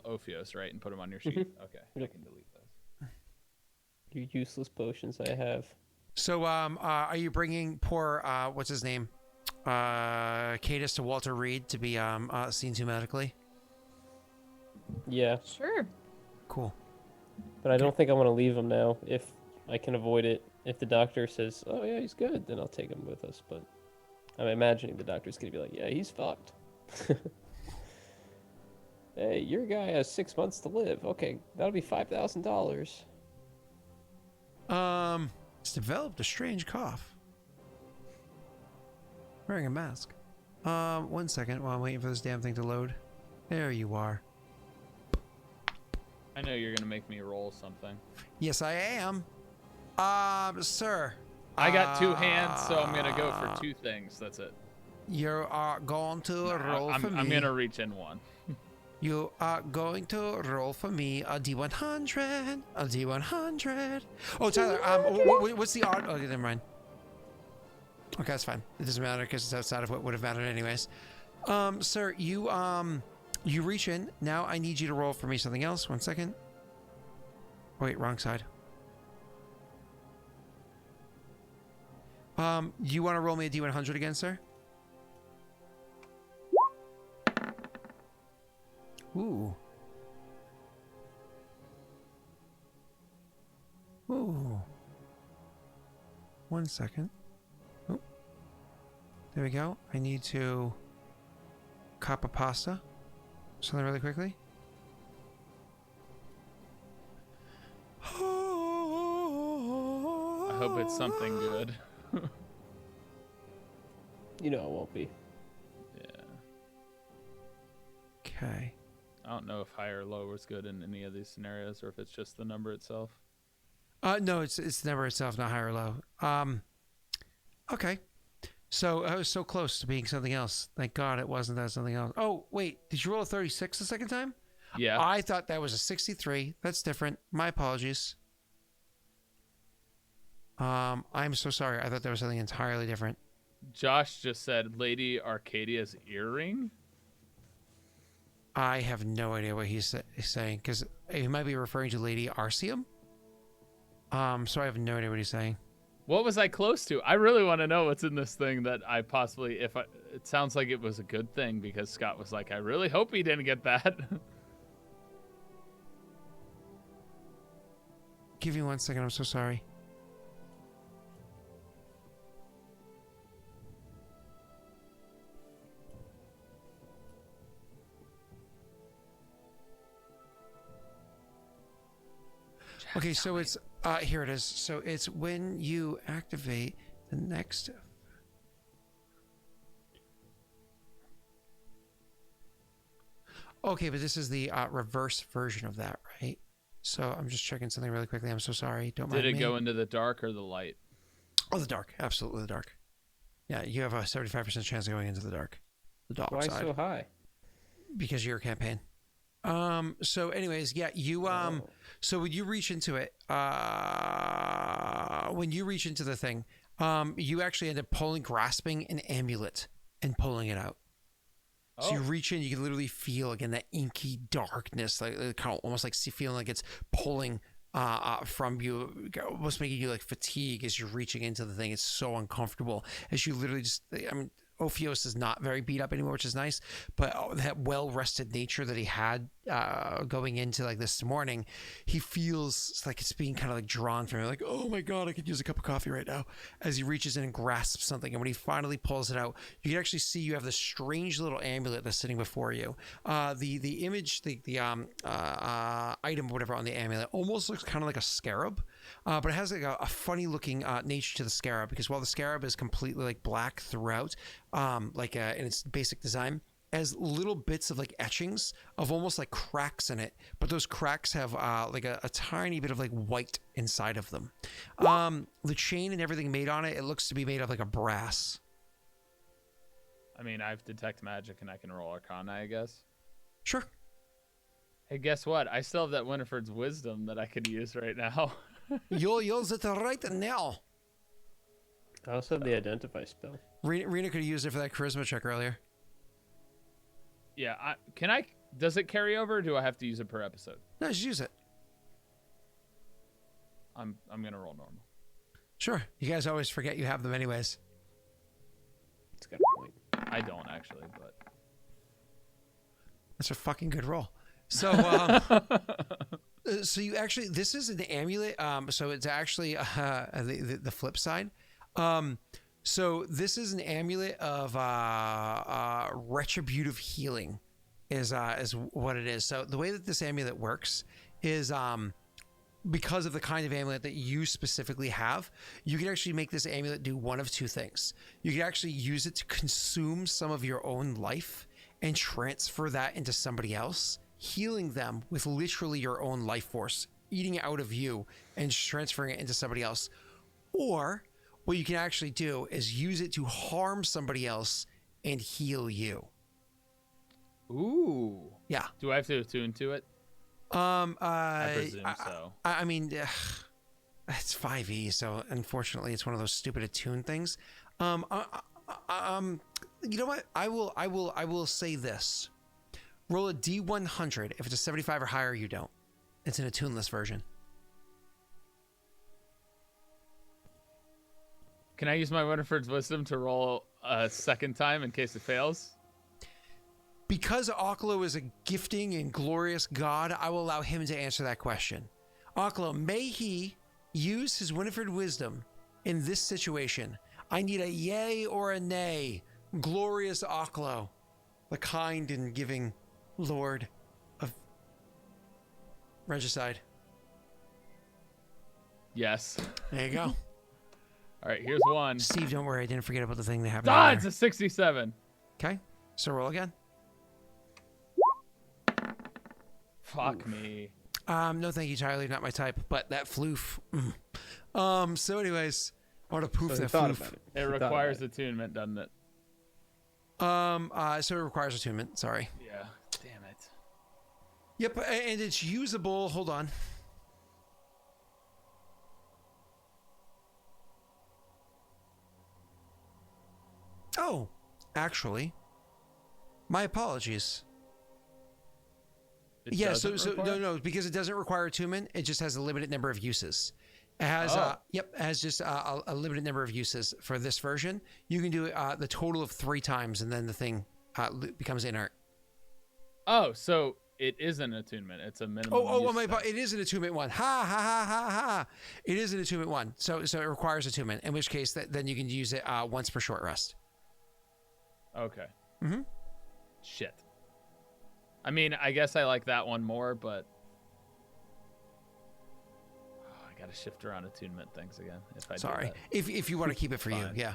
Ophios, right, and put them on your sheet. Okay, I can delete those. Your useless potions I have. So, are you bringing poor, what's his name? Cadus to Walter Reed to be, seen to medically? Yeah, Sure. Cool. but I don't think I want to leave him now if I can avoid it. If the doctor says, "Oh yeah, he's good," then I'll take him with us. But I'm imagining the doctor's gonna be like, "Yeah, he's fucked." Hey, your guy has 6 months to live. Okay, that'll be $5,000. It's developed a strange cough. Wearing a mask. 1 second while I'm waiting for this damn thing to load. There you are. I know you're gonna make me roll something. Yes, I am. Sir. I got 2 hands, so I'm gonna go for 2 things. That's it. You are going to roll for me. I'm gonna reach in 1. You are going to roll for me a D100. A D100. Oh, Tyler, what's the odd? Okay, never mind. Okay, that's fine. It doesn't matter because it's outside of what would have mattered anyways. Sir, you reach in. Now I need you to roll for me something else. 1 second. Wait, wrong side. You want to roll me a D100 again, sir? Ooh. Ooh. 1 second. Oh. There we go. I need to cop a pasta. Something really quickly. I hope it's something good. You know it won't be. Yeah. Okay. I don't know if high or low was good in any of these scenarios, or if it's just the number itself. No, it's the number itself, not high or low. Okay. So I was so close to being something else. Thank God it wasn't that something else. Oh, wait. Did you roll a 36 the second time? Yeah. I thought that was a 63. That's different. My apologies. I'm so sorry. I thought that was something entirely different. Josh just said Lady Arcadia's earring. I have no idea what he's saying, because he might be referring to Lady Arceum. So I have no idea what he's saying. What was I close to? I really want to know what's in this thing that I possibly, it sounds like it was a good thing, because Scott was like, I really hope he didn't get that. Give me 1 second. I'm so sorry. Okay, so it's here it is. So it's when you activate the next. Okay, but this is the reverse version of that, right? So I'm just checking something really quickly. I'm so sorry. Don't mind me. Did it go into the dark or the light? Oh, the dark. Absolutely the dark. Yeah, you have a 75% chance of going into the dark. The dark Why side. so high? Because of your campaign. So anyways, yeah, you so when you reach into it, when you reach into the thing, you actually end up grasping an amulet and pulling it out. So you reach in, you can literally feel again that inky darkness, like kind of almost like feeling like it's pulling from you, almost making you like fatigue as you're reaching into the thing. It's so uncomfortable as you literally just, I mean, Ophios is not very beat up anymore, which is nice, but that well-rested nature that he had going into like this morning, he feels like it's being kind of like drawn from him, like, oh my God, I could use a cup of coffee right now, as he reaches in and grasps something. And when he finally pulls it out, you can actually see you have this strange little amulet that's sitting before you. The image, the item or whatever on the amulet almost looks kind of like a scarab. But it has like a funny looking nature to the scarab, because while the scarab is completely like black throughout, in its basic design, has little bits of like etchings of almost like cracks in it, but those cracks have like a tiny bit of like white inside of them. The chain and everything made on it, it looks to be made of like a brass. I mean, I've detect magic and I can roll Arcana, I guess. Sure. Hey, guess what? I still have that Winifred's Wisdom that I could use right now. You'll use it right now. I also have the Identify spell. Rena could have used it for that charisma check earlier. Yeah, can I Does it carry over, or do I have to use it per episode? No, just use it. I'm gonna roll normal. Sure. You guys always forget you have them anyways. It's got a point. I don't actually, but That's a fucking good roll. So, so you actually, this is an amulet. So it's actually the flip side. So this is an amulet of retributive healing, is what it is. So the way that this amulet works is because of the kind of amulet that you specifically have, you can actually make this amulet do one of two things. You can actually use it to consume some of your own life and transfer that into somebody else, healing them with literally your own life force, eating it out of you and transferring it into somebody else. Or what you can actually do is use it to harm somebody else and heal you. ooh. Yeah. Do I have to attune to it? I presume so. I mean, it's 5e, so unfortunately, it's one of those stupid attune things. You know what? I will say this: roll a d100. If it's a 75 or higher, you don't. It's an attuneless version. Can I use my Winifred's wisdom to roll a second time in case it fails? Because Oklo is a gifting and glorious god, I will allow him to answer that question. Oklo, may he use his Winifred wisdom in this situation? I need a yay or a nay. Glorious Oklo, the kind and giving lord of regicide. Yes. There you go. All right, here's one. Steve, don't worry. I didn't forget about the thing that happened. Ah, it's a 67. Okay, so roll again. Fuck me. No, thank you, Tyler. Not my type, but that floof. So anyways, I want to poof So he that thought floof. about it. It requires attunement, doesn't it? So it requires attunement. Sorry. Yeah. Damn it. Yep, and it's usable. Hold on. Oh, actually, my apologies. It Yeah, so doesn't require? no, because it doesn't require attunement. It just has a limited number of uses. It has, it has just a limited number of uses for this version. You can do it the total of 3 times, and then the thing becomes inert. Oh, so it is an attunement. It's a minimum. Oh, use thing. it is an attunement one. Ha ha ha ha ha! It is an attunement one. So it requires attunement. In which case, then you can use it once per short rest. Okay. Mm-hmm. Shit. I mean, I guess I like that one more, but I gotta shift around attunement things again. If I Sorry, do that. if you want to keep it for you, Fine. yeah.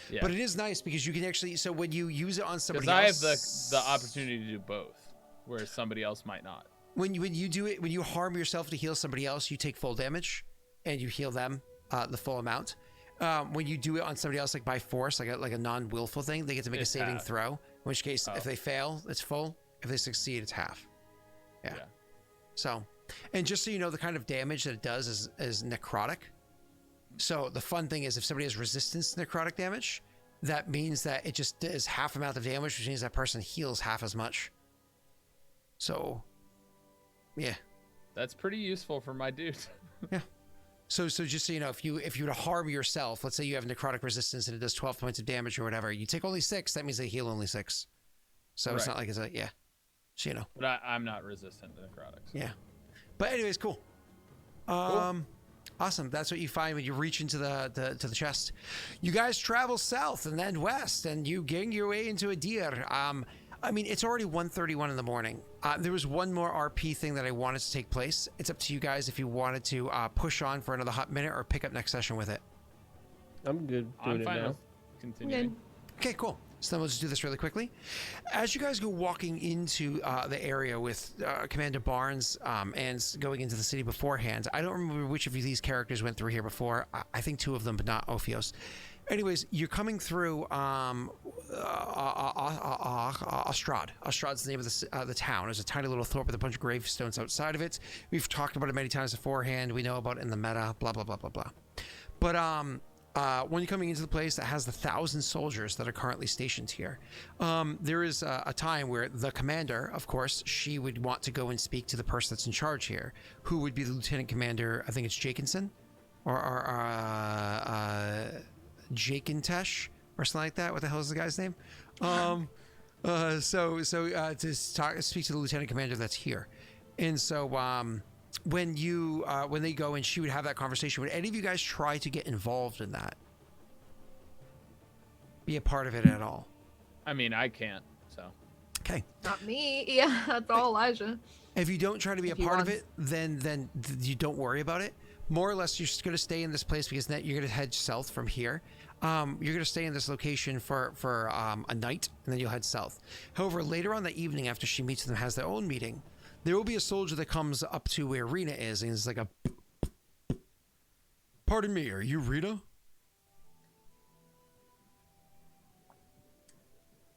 Yeah. But it is nice because you can actually. So when you use it on somebody Because I have else, the opportunity to do both, whereas somebody else might not. when you do it, when you harm yourself to heal somebody else, you take full damage, and you heal them the full amount. When you do it on somebody else, like by force, like a non-willful thing, they get to make It's a saving half. throw. In which case, if they fail, it's full. If they succeed, it's half. Yeah. So, and just so you know, the kind of damage that it does is necrotic. So the fun thing is, if somebody has resistance to necrotic damage, that means that it just does half amount of damage, which means that person heals half as much. So, yeah. That's pretty useful for my dude. Yeah. So just so you know, if you were to harm yourself, let's say you have necrotic resistance and it does 12 points of damage or whatever, you take only 6. That means they heal only 6. So it's Right. not like it's a So you know. But I'm not resistant to necrotics. Yeah. But anyways, cool. Awesome. That's what you find when you reach into the chest. You guys travel south and then west, and you gang your way into a deer. I mean, it's already 1:31 in the morning. There was one more RP thing that I wanted to take place. It's up to you guys if you wanted to push on for another hot minute or pick up next session with it. I'm good doing I'm it fine now. with continuing. Okay, cool. So then we'll just do this really quickly. As you guys go walking into the area with Commander Barnes and going into the city beforehand, I don't remember which of these characters went through here before. I think 2 of them, but not Ophios. Anyways, you're coming through Ostrad. Ostrad's the name of the town. There's a tiny little thorp with a bunch of gravestones outside of it. We've talked about it many times beforehand. We know about it in the meta, blah, blah, blah, blah, blah. But when you're coming into the place that has the 1,000 soldiers that are currently stationed here, there is a time where the commander, of course, she would want to go and speak to the person that's in charge here, who would be the lieutenant commander. I think it's Jakinson, or Jakintesh, or something like that. What the hell is the guy's name? To speak to the lieutenant commander that's here, and so when they go and she would have that conversation, would any of you guys try to get involved in that? Be a part of it at all? I mean, I can't, so. Okay. Not me. Yeah, that's all Elijah. If you don't try to be a If he part of wants- it, then you don't worry about it. More or less, you're just going to stay in this place because then you're going to head south from here. You're going to stay in this location for a night, and then you'll head south. However, later on that evening, after she meets them, has their own meeting, there will be a soldier that comes up to where Rena is, and it's like a... Pardon me, are you Rena?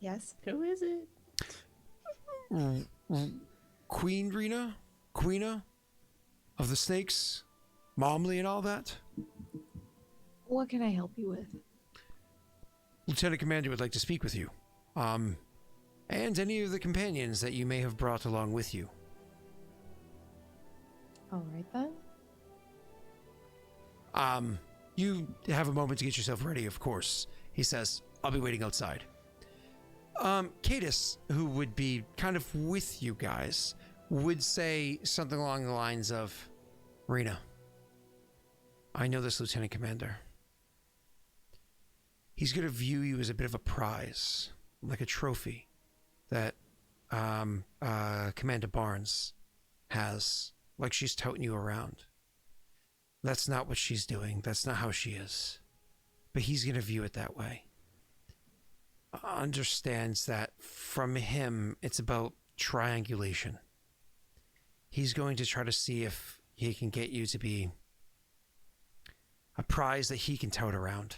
Yes. Who is it? Queen Rena? Queena? Of the snakes? Momley and all that? What can I help you with? Lieutenant Commander would like to speak with you. And any of the companions that you may have brought along with you. All right then. You have a moment to get yourself ready, of course. He says, I'll be waiting outside. Cadis, who would be kind of with you guys, would say something along the lines of, Rena, I know this Lieutenant Commander. He's going to view you as a bit of a prize, like a trophy that Commander Barnes has, like she's toting you around. That's not what she's doing. That's not how she is. But he's going to view it that way. Understands that from him, it's about triangulation. He's going to try to see if he can get you to be a prize that he can tout around.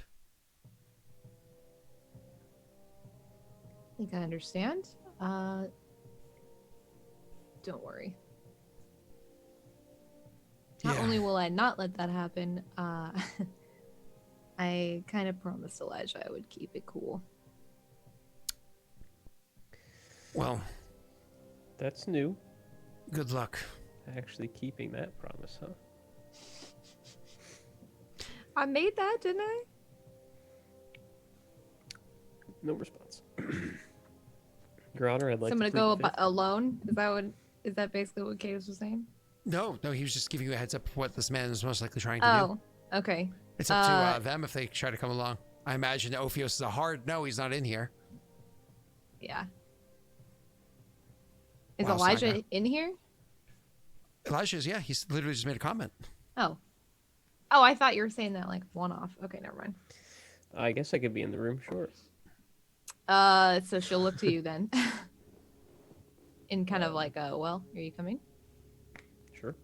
I think I understand. Don't worry. Not Yeah. only will I not let that happen, I kind of promised Elijah I would keep it cool. Well, That's new. good luck. Actually keeping that promise, huh? I made that, didn't I? No response. Your Honor, I'd like So I'm gonna to go plead the fifth. alone. Is that basically what Cadis was saying? No, he was just giving you a heads up of what this man is most likely trying to do. Oh, okay. It's up to them if they try to come along. I imagine Ophios is a hard no, he's not in here. Yeah. Is Wow, Elijah Saga. in here? Elijah's, yeah, he's literally just made a comment. Oh. Oh, I thought you were saying that like one off. Okay, never mind. I guess I could be in the room, sure. So she'll look to you then. In kind of like well, are you coming? Sure.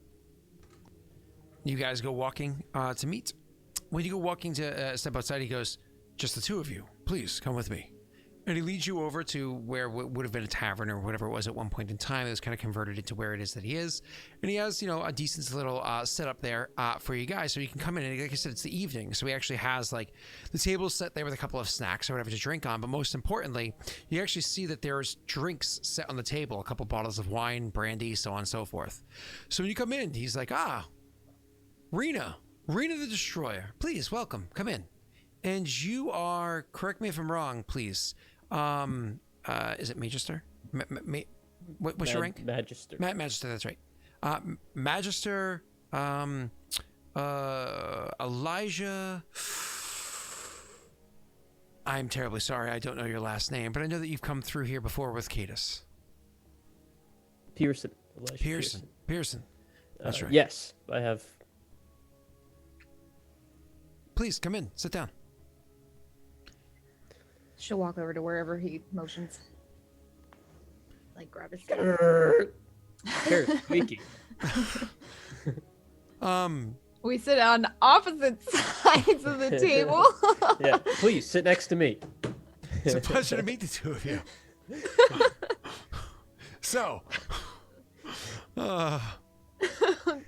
You guys go walking to meet. When you go walking to step outside, he goes, just the two of you. Please, come with me. And he leads you over to where would have been a tavern or whatever it was at one point in time. It was kind of converted into where it is that he is. And he has, a decent little setup there for you guys. So you can come in. And like I said, it's the evening. So he actually has like the table set there with a couple of snacks or whatever to drink on. But most importantly, you actually see that there's drinks set on the table, a couple bottles of wine, brandy, so on and so forth. So when you come in, he's like, Rena the Destroyer. Please, welcome. Come in. And you are, correct me if I'm wrong, please. Is it Magister? What's your rank? Magister. Magister, that's right. Magister, Elijah. I'm terribly sorry, I don't know your last name, but I know that you've come through here before with Cadis. Pearson. Elijah Pearson. That's right. Yes, I have. Please, come in, sit down. She'll walk over to wherever he motions. Like grab his stuff. Hair squeaky. We sit on opposite sides of the table. Yeah, please sit next to me. It's a pleasure to meet the two of you. So, Oh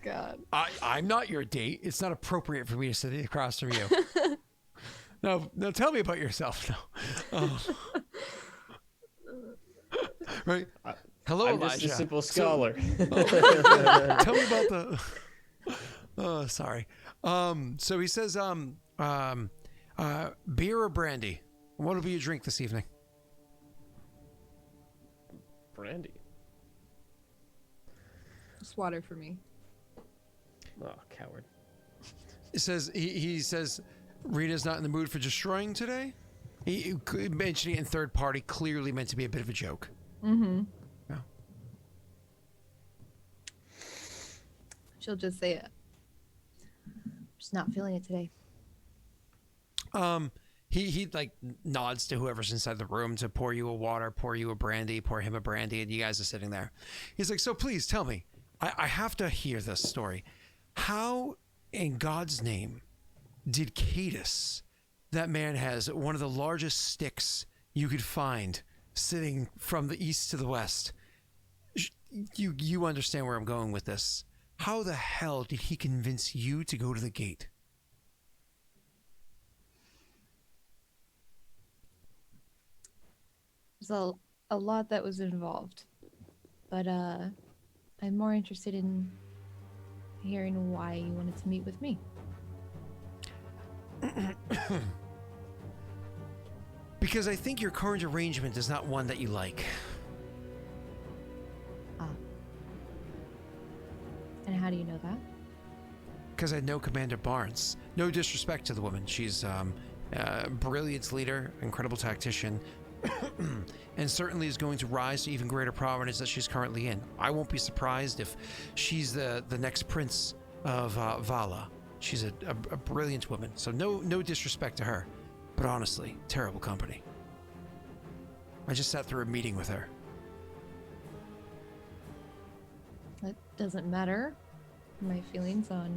God. I'm not your date. It's not appropriate for me to sit across from you. No, tell me about yourself. No. Right. Hello, I'm Elijah. just a simple So- scholar. tell me about the. Oh, sorry. So he says, beer or brandy? What will be your drink this evening? Brandy. Just water for me. Oh, coward. It says he says Rita's not in the mood for destroying today. He mentioning it in third party, clearly meant to be a bit of a joke. Mm-hmm. Yeah. She'll just say it. Just not feeling it today. He like nods to whoever's inside the room to pour you a water, pour you a brandy, pour him a brandy, and you guys are sitting there. He's like, so please tell me, I have to hear this story. How in God's name did Cadus, that man has one of the largest sticks you could find sitting from the east to the west. You understand where I'm going with this. How the hell did he convince you to go to the gate? There's a lot that was involved. But I'm more interested in hearing why you wanted to meet with me. Because I think your current arrangement is not one that you like. And how do you know that? Because I know Commander Barnes. No disrespect to the woman. She's a brilliant leader, incredible tactician, and certainly is going to rise to even greater prominence that she's currently in. I won't be surprised if she's the next prince of Vala. She's a brilliant woman, so no disrespect to her. But honestly, terrible company. I just sat through a meeting with her. That doesn't matter. My feelings on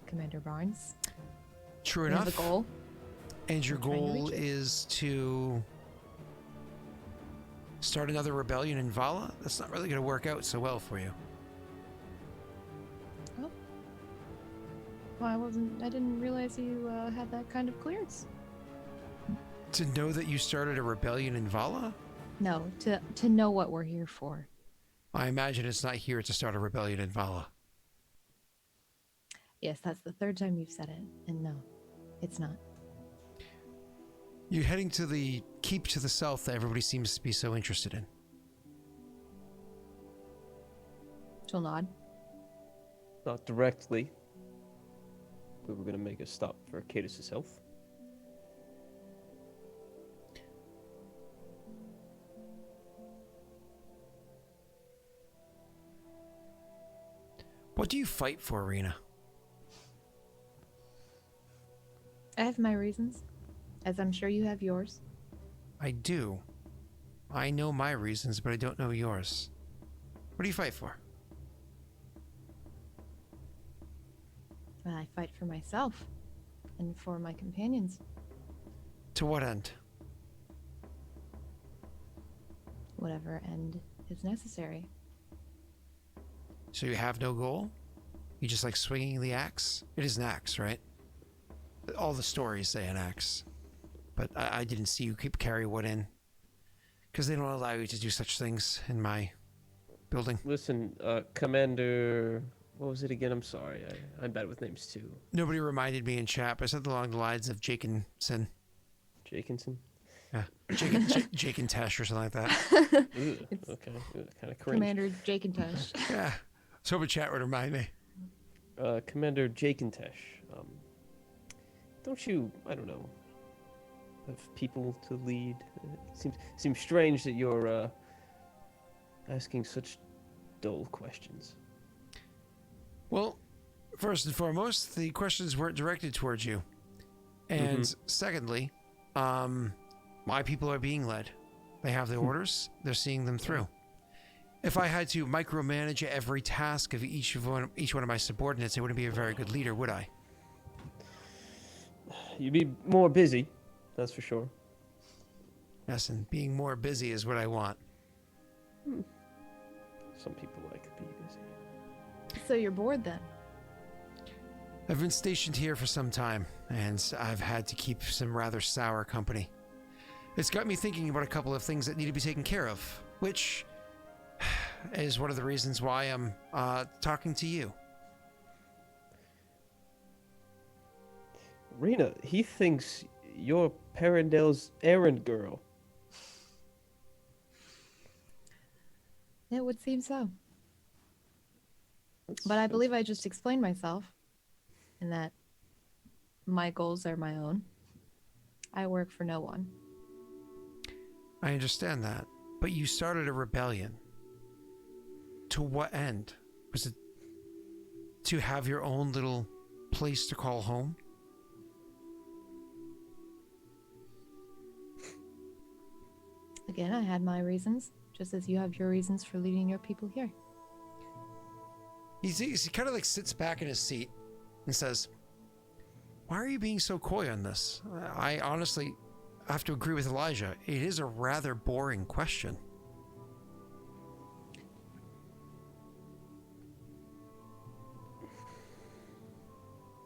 Commander Barnes. True We enough. have a goal. And your I'm trying to goal reach it. is to start another rebellion in Vala? That's not really going to work out so well for you. Oh. Well, I didn't realize you had that kind of clearance. To know that you started a rebellion in Vala? No, to know what we're here for. I imagine it's not here to start a rebellion in Vala. Yes, that's the third time you've said it. And no, it's not. You're heading to the keep to the south that everybody seems to be so interested in. She'll nod. Not directly. We were going to make a stop for Cadus' health. What do you fight for, Rena? I have my reasons, as I'm sure you have yours. I do. I know my reasons, but I don't know yours. What do you fight for? I fight for myself and for my companions. To what end? Whatever end is necessary. So you have no goal? You just like swinging the axe? It is an axe, right? All the stories say an axe. But I didn't see you carry one in. Because they don't allow you to do such things in my building. Listen, Commander... What was it again? I'm sorry. I'm bad with names too. Nobody reminded me in chat, but I said along the lines of Jakinson. Jakinson? Yeah. Jake and Tesh or something like that. Ooh, It's okay. Kind of cringe. Commander Jake and Tush. Yeah. So hoping chat would remind me. Commander Jakintesh, don't you, I don't know, have people to lead? It seems strange that you're asking such dull questions. Well, first and foremost, the questions weren't directed towards you. And secondly, my people are being led. They have the orders. They're seeing them through. If I had to micromanage every task of each one of my subordinates, I wouldn't be a very good leader, would I? You'd be more busy, that's for sure. Yes, and being more busy is what I want. Some people like to be busy. So you're bored then? I've been stationed here for some time, and I've had to keep some rather sour company. It's got me thinking about a couple of things that need to be taken care of, which is one of the reasons why I'm talking to you. Rena, he thinks you're Parandel's errand girl. It would seem so. But I believe I just explained myself, and that my goals are my own. I work for no one. I understand that, but you started a rebellion. To what end? Was it to have your own little place to call home? Again, I had my reasons, just as you have your reasons for leading your people here. He kind of like sits back in his seat and says, "Why are you being so coy on this? I honestly have to agree with Elijah. It is a rather boring question."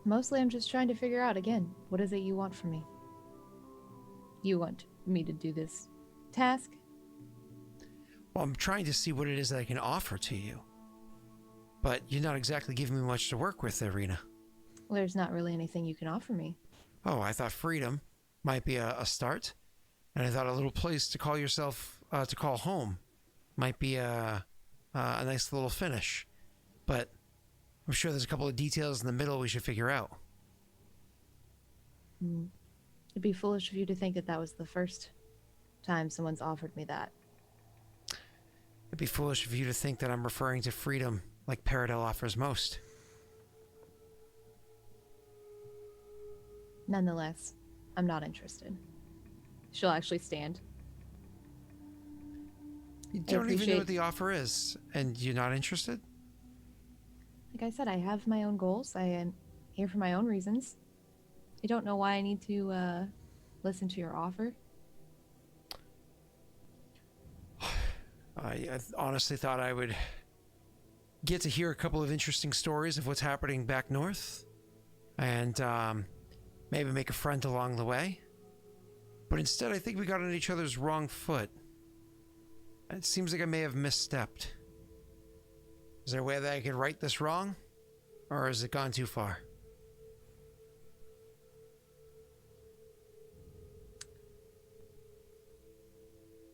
Mostly I'm just trying to figure out, again, what is it you want from me? You want me to do this task? Well, I'm trying to see what it is that I can offer to you. But you're not exactly giving me much to work with, Irina. Well, there's not really anything you can offer me. Oh, I thought freedom might be a start. And I thought a little place to call yourself, to call home might be a nice little finish. But I'm sure there's a couple of details in the middle we should figure out. It'd be foolish of you to think that that was the first time someone's offered me that. It'd be foolish of you to think that I'm referring to freedom like Paradel offers most. Nonetheless, I'm not interested. She'll actually stand. You don't even know what the offer is, and you're not interested? Like I said, I have my own goals. I am here for my own reasons. I don't know why I need to listen to your offer. I honestly thought I would get to hear a couple of interesting stories of what's happening back north, and maybe make a friend along the way. But instead, I think we got on each other's wrong foot. It seems like I may have misstepped. Is there a way that I could right this wrong? Or has it gone too far?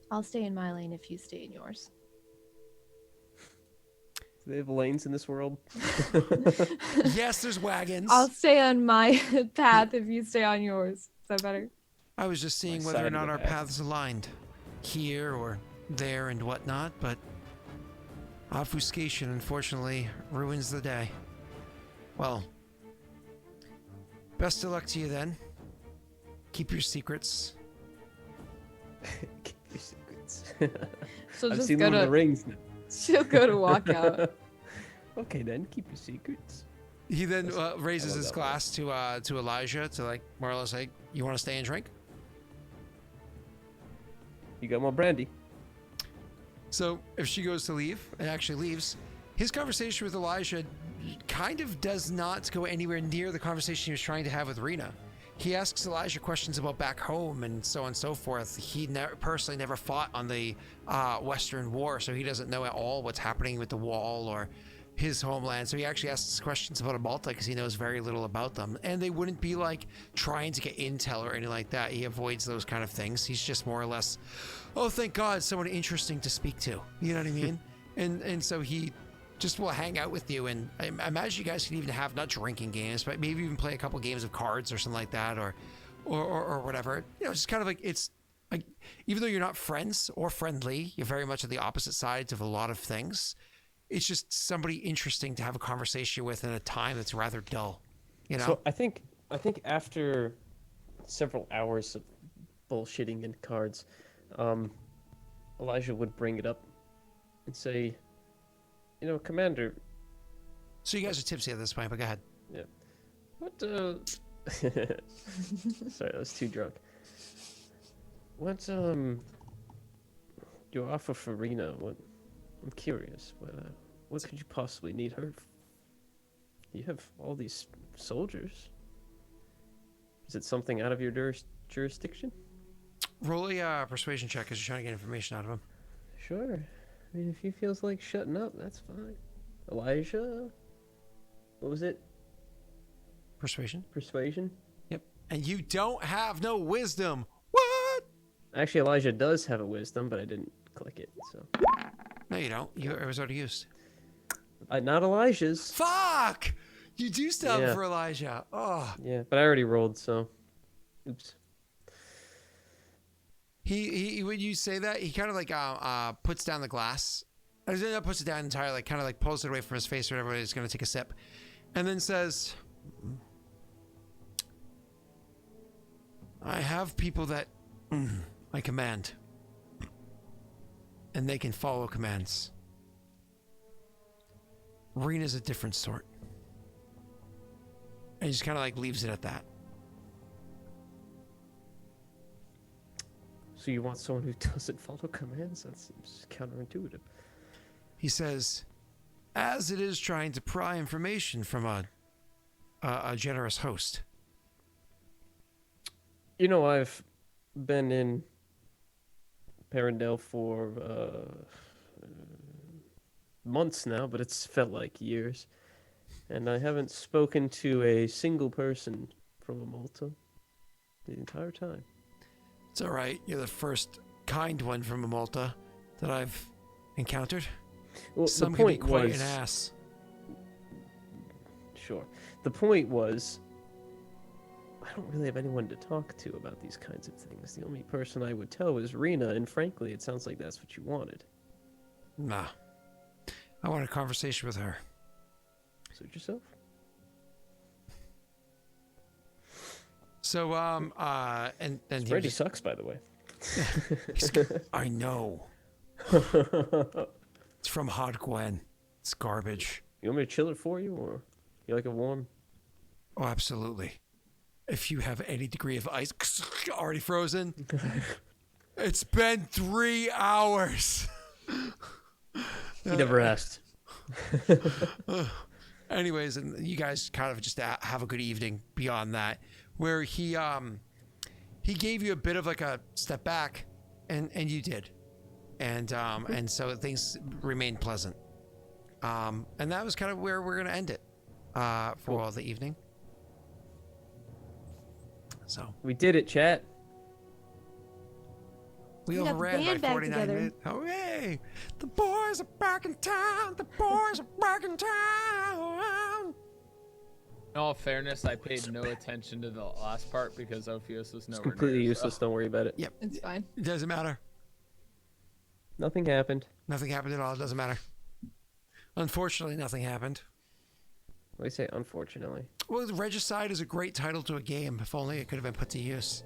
I'll stay in my lane if you stay in yours. Do they have lanes in this world? Yes, there's wagons. I'll stay on my path if you stay on yours. Is that better? I was just seeing My whether or side of not the our path. paths aligned. Here or there and whatnot, but obfuscation unfortunately ruins the day. Well, best of luck to you then. Keep your secrets. Keep your secrets. She'll I've just seen go Lord of the to. Rings now. She'll go to walk out. Okay then, keep your secrets. He then raises I love his that glass to Elijah to like more or less like, you want to stay and drink? You got more brandy? So if she goes to leave and actually leaves, his conversation with Elijah kind of does not go anywhere near the conversation he was trying to have with Rena. He asks Elijah questions about back home and so on and so forth. He personally never fought on the Western War, so he doesn't know at all what's happening with the Wall or his homeland. So he actually asks questions about Amalta because he knows very little about them. And they wouldn't be like trying to get intel or anything like that. He avoids those kind of things. He's just more or less, oh, thank God, someone interesting to speak to. You know what I mean? and so he just will hang out with you, and I imagine you guys can even have not drinking games, but maybe even play a couple games of cards or something like that, or whatever. You know, it's kind of like, it's like, even though you're not friends or friendly, you're very much at the opposite sides of a lot of things. It's just somebody interesting to have a conversation with in a time that's rather dull. You know. So I think after several hours of bullshitting in cards, Elijah would bring it up and say, you know, Commander. So you guys are tipsy at this point, but go ahead. Yeah. What? Sorry, I was too drunk. What's your offer for Rena? What? I'm curious. What could you possibly need her You have all these soldiers. Is it something out of your jurisdiction? Roll a persuasion check because you're trying to get information out of him. Sure. I mean, if he feels like shutting up, that's fine. Elijah? What was it? Persuasion? Persuasion? Yep. And you don't have no wisdom. What? Actually, Elijah does have a wisdom, but I didn't click it, so. No, you don't. It was already used. Not Elijah's. Fuck! You do still have it Yeah. for Elijah. Oh. Yeah, but I already rolled, so. Oops. He when you say that, he kind of like puts down the glass. Or not puts it down entirely, like kind of like pulls it away from his face or whatever. He's going to take a sip, and then says, "I have people that I command, and they can follow commands. Rena's a different sort." And he just kind of like leaves it at that. So you want someone who doesn't follow commands? That seems counterintuitive. He says, as it is trying to pry information from a generous host. You know, I've been in Parendale for months now, but it's felt like years. And I haven't spoken to a single person from Malta the entire time. It's all right. You're the first kind one from Malta that I've encountered. Well, Some the can be point quite was, an ass. Sure. The point was, I don't really have anyone to talk to about these kinds of things. The only person I would tell is Rena, and frankly, it sounds like that's what you wanted. Nah. I want a conversation with her. Suit yourself. So, and This he Brady just- sucks, by the way. I know. It's from Hot Gwen. It's garbage. You want me to chill it for you, or you like it warm? Oh, absolutely. If you have any degree of ice already frozen, it's been 3 hours. He never asked. Anyways, and you guys kind of just have a good evening beyond that, where he gave you a bit of like a step back, and you did, and so things remained pleasant, and that was kind of where we're gonna end it, for all the evening. So We did it, chat. we We got the overran by band back 49 together. minutes. Oh yay! The boys are back in town. The boys are back in town. In all fairness, I paid no attention to the last part because Ophios was It's nowhere completely near, useless. Don't worry about it. Yep. It's fine. It doesn't matter. Nothing happened. Nothing happened at all. It doesn't matter. Unfortunately, nothing happened. What do you say? Unfortunately. Well, Regicide is a great title to a game. If only it could have been put to use.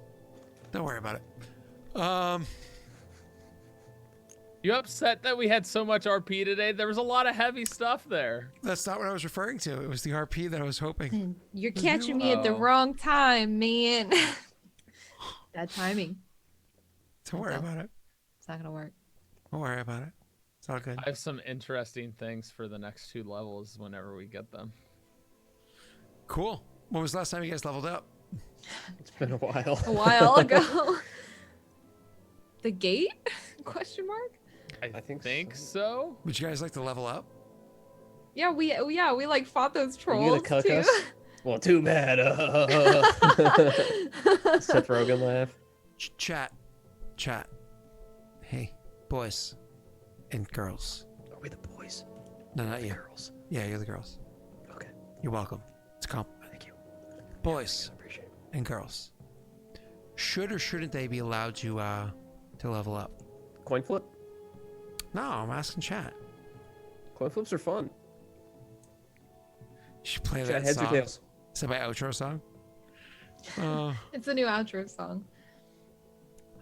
Don't worry about it. You upset that we had so much RP today? There was a lot of heavy stuff there. That's not what I was referring to. It was the RP that I was hoping. You're catching me at the wrong time, man. Bad timing. Don't worry about it. It's not gonna work. Don't worry about it. It's all good. I have some interesting things for the next 2 levels whenever we get them. Cool. When was the last time you guys leveled up? It's been a while. A while ago. The gate? Question mark? I think think so. so. Would you guys like to level up? Yeah, we like fought those Are trolls you gonna cuck too. us? Well, too bad. Seth Rogen laugh. Chat. Hey, boys and girls. Are we the boys? No, not you. Girls. Yeah, you're the girls. Okay. You're welcome. It's a compliment. Thank you. Boys I appreciate it. and girls. Should or shouldn't they be allowed to level up? Coin flip? No, I'm asking chat. Coin flips are fun. You should play Chat, that heads or song. tails? Is that my outro song? It's a new outro song.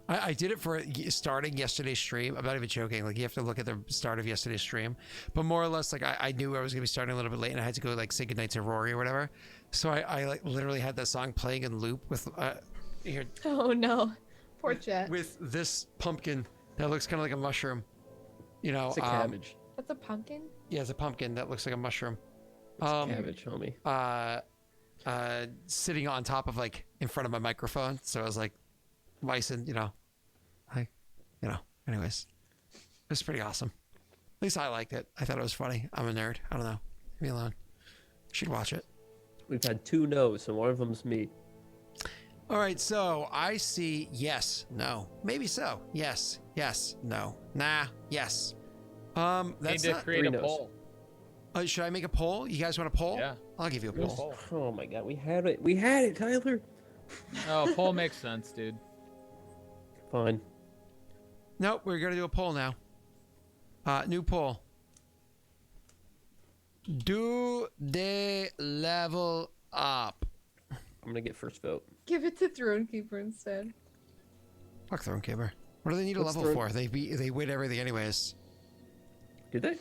I did it for starting yesterday's stream. I'm not even joking. Like, you have to look at the start of yesterday's stream. But more or less, like, I knew I was going to be starting a little bit late, and I had to go, like, say goodnight to Rory or whatever. So I like, literally had that song playing in loop with, here, Oh no. Poor chat. with this pumpkin that looks kind of like a mushroom. You know, It's a cabbage. That's a pumpkin? yeah, it's a pumpkin that looks like a mushroom. Cabbage, homie. Sitting on top of like in front of my microphone. So I was like, Myson, anyways, it was pretty awesome. At least I liked it. I thought it was funny. I'm a nerd. I don't know. Leave me alone. You should watch it. We've had 2 no's, and one of them's me. All right, so I see yes, no, maybe so, yes, no, nah, yes. That's Need to not. create a Three no's. poll. Should I make a poll? You guys want a poll? Yeah. I'll give you a Do a poll. poll. Oh my god, we had it, Tyler. Oh, poll makes sense, dude. Fine. Nope, we're gonna do a poll now. New poll. Do they level up? I'm gonna get first vote. Give it to Thronekeeper instead. Fuck Thronekeeper. What do they need a What's level for? They win everything anyways. Did they?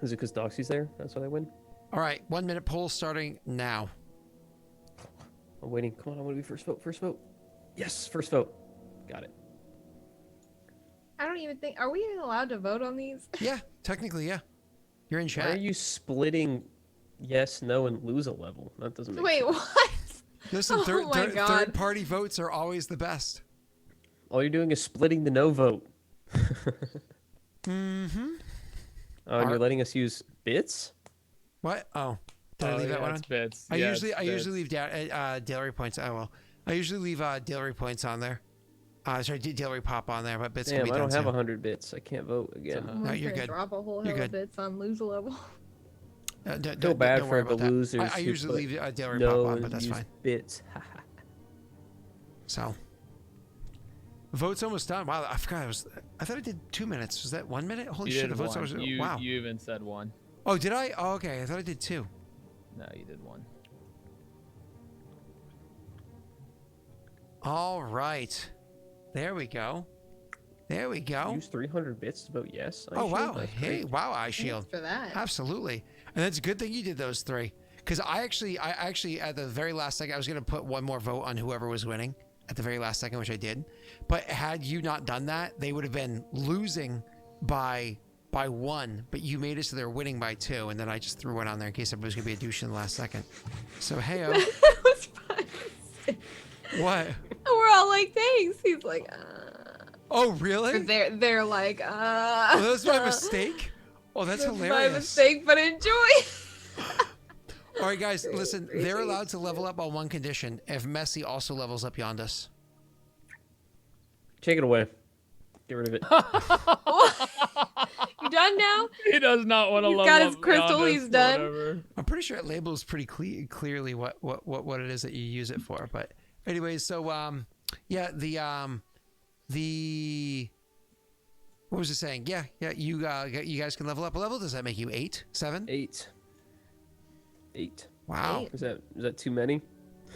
Is it because Doxy's there? That's why they win? All right, 1 minute poll starting now. I'm waiting. Come on, I want to be first vote. First vote. Yes, first vote. Got it. I don't even think. Are we even allowed to vote on these? Yeah, technically, yeah. You're in Why chat. are you splitting yes, no, and lose a level? That doesn't make Wait, sense. what? Listen, Oh my God. third-party votes are always the best. All you're doing is splitting the no vote. Mm-hmm. Oh, and Are- you're letting us use bits? What? Oh, did I leave that one on? It's bits. I Yeah, usually it's usually leave Daelric points. Oh well, I usually leave Daelric points on there. Sorry, Daelric pop on there, but bits can Damn, be I done don't have too. 100 bits. I can't vote again. No, you're Gonna good. Drop a whole You're hell of good. bits on lose a level. Feel bad don't for worry the about that. losers I who usually put leave Daelric no pop on, but that's use fine. bits. So, vote's almost done. Wow, I forgot. I thought I did 2 minutes. Was that 1 minute? Holy You shit! did The vote's one. almost. You, Wow. you even said 1. Oh, did I? Oh, okay. I thought I did 2. No, you did 1. All right. There we go. There we go. Use 300 bits to vote yes. Oh wow! That's Hey, great. wow! Eye shield. Thanks for that. Absolutely, and that's a good thing you did those 3. Because I actually at the very last second I was gonna put one more vote on whoever was winning at the very last second, which I did. But had you not done that, they would have been losing by 1. But you made it so they're winning by 2, and then I just threw one on there in case everybody was gonna be a douche in the last second. So heyo. That was fun. What? We're all like, thanks. He's like, Oh really? They're like, Oh, that was my mistake. Oh, that's That's hilarious. my mistake, but enjoy. All right, guys, listen. They're allowed to level up on one condition: if Messi also levels up Yondas. Take it away. Get rid of it. You done now? He does not want to He's level got his up crystal, Giannis he's or done. whatever. I'm pretty sure it labels pretty clearly what it is that you use it for. But anyways, so yeah, the what was it saying? Yeah, you guys can level up. What level does that make you? 8, 7? 8. Wow. Is that too many?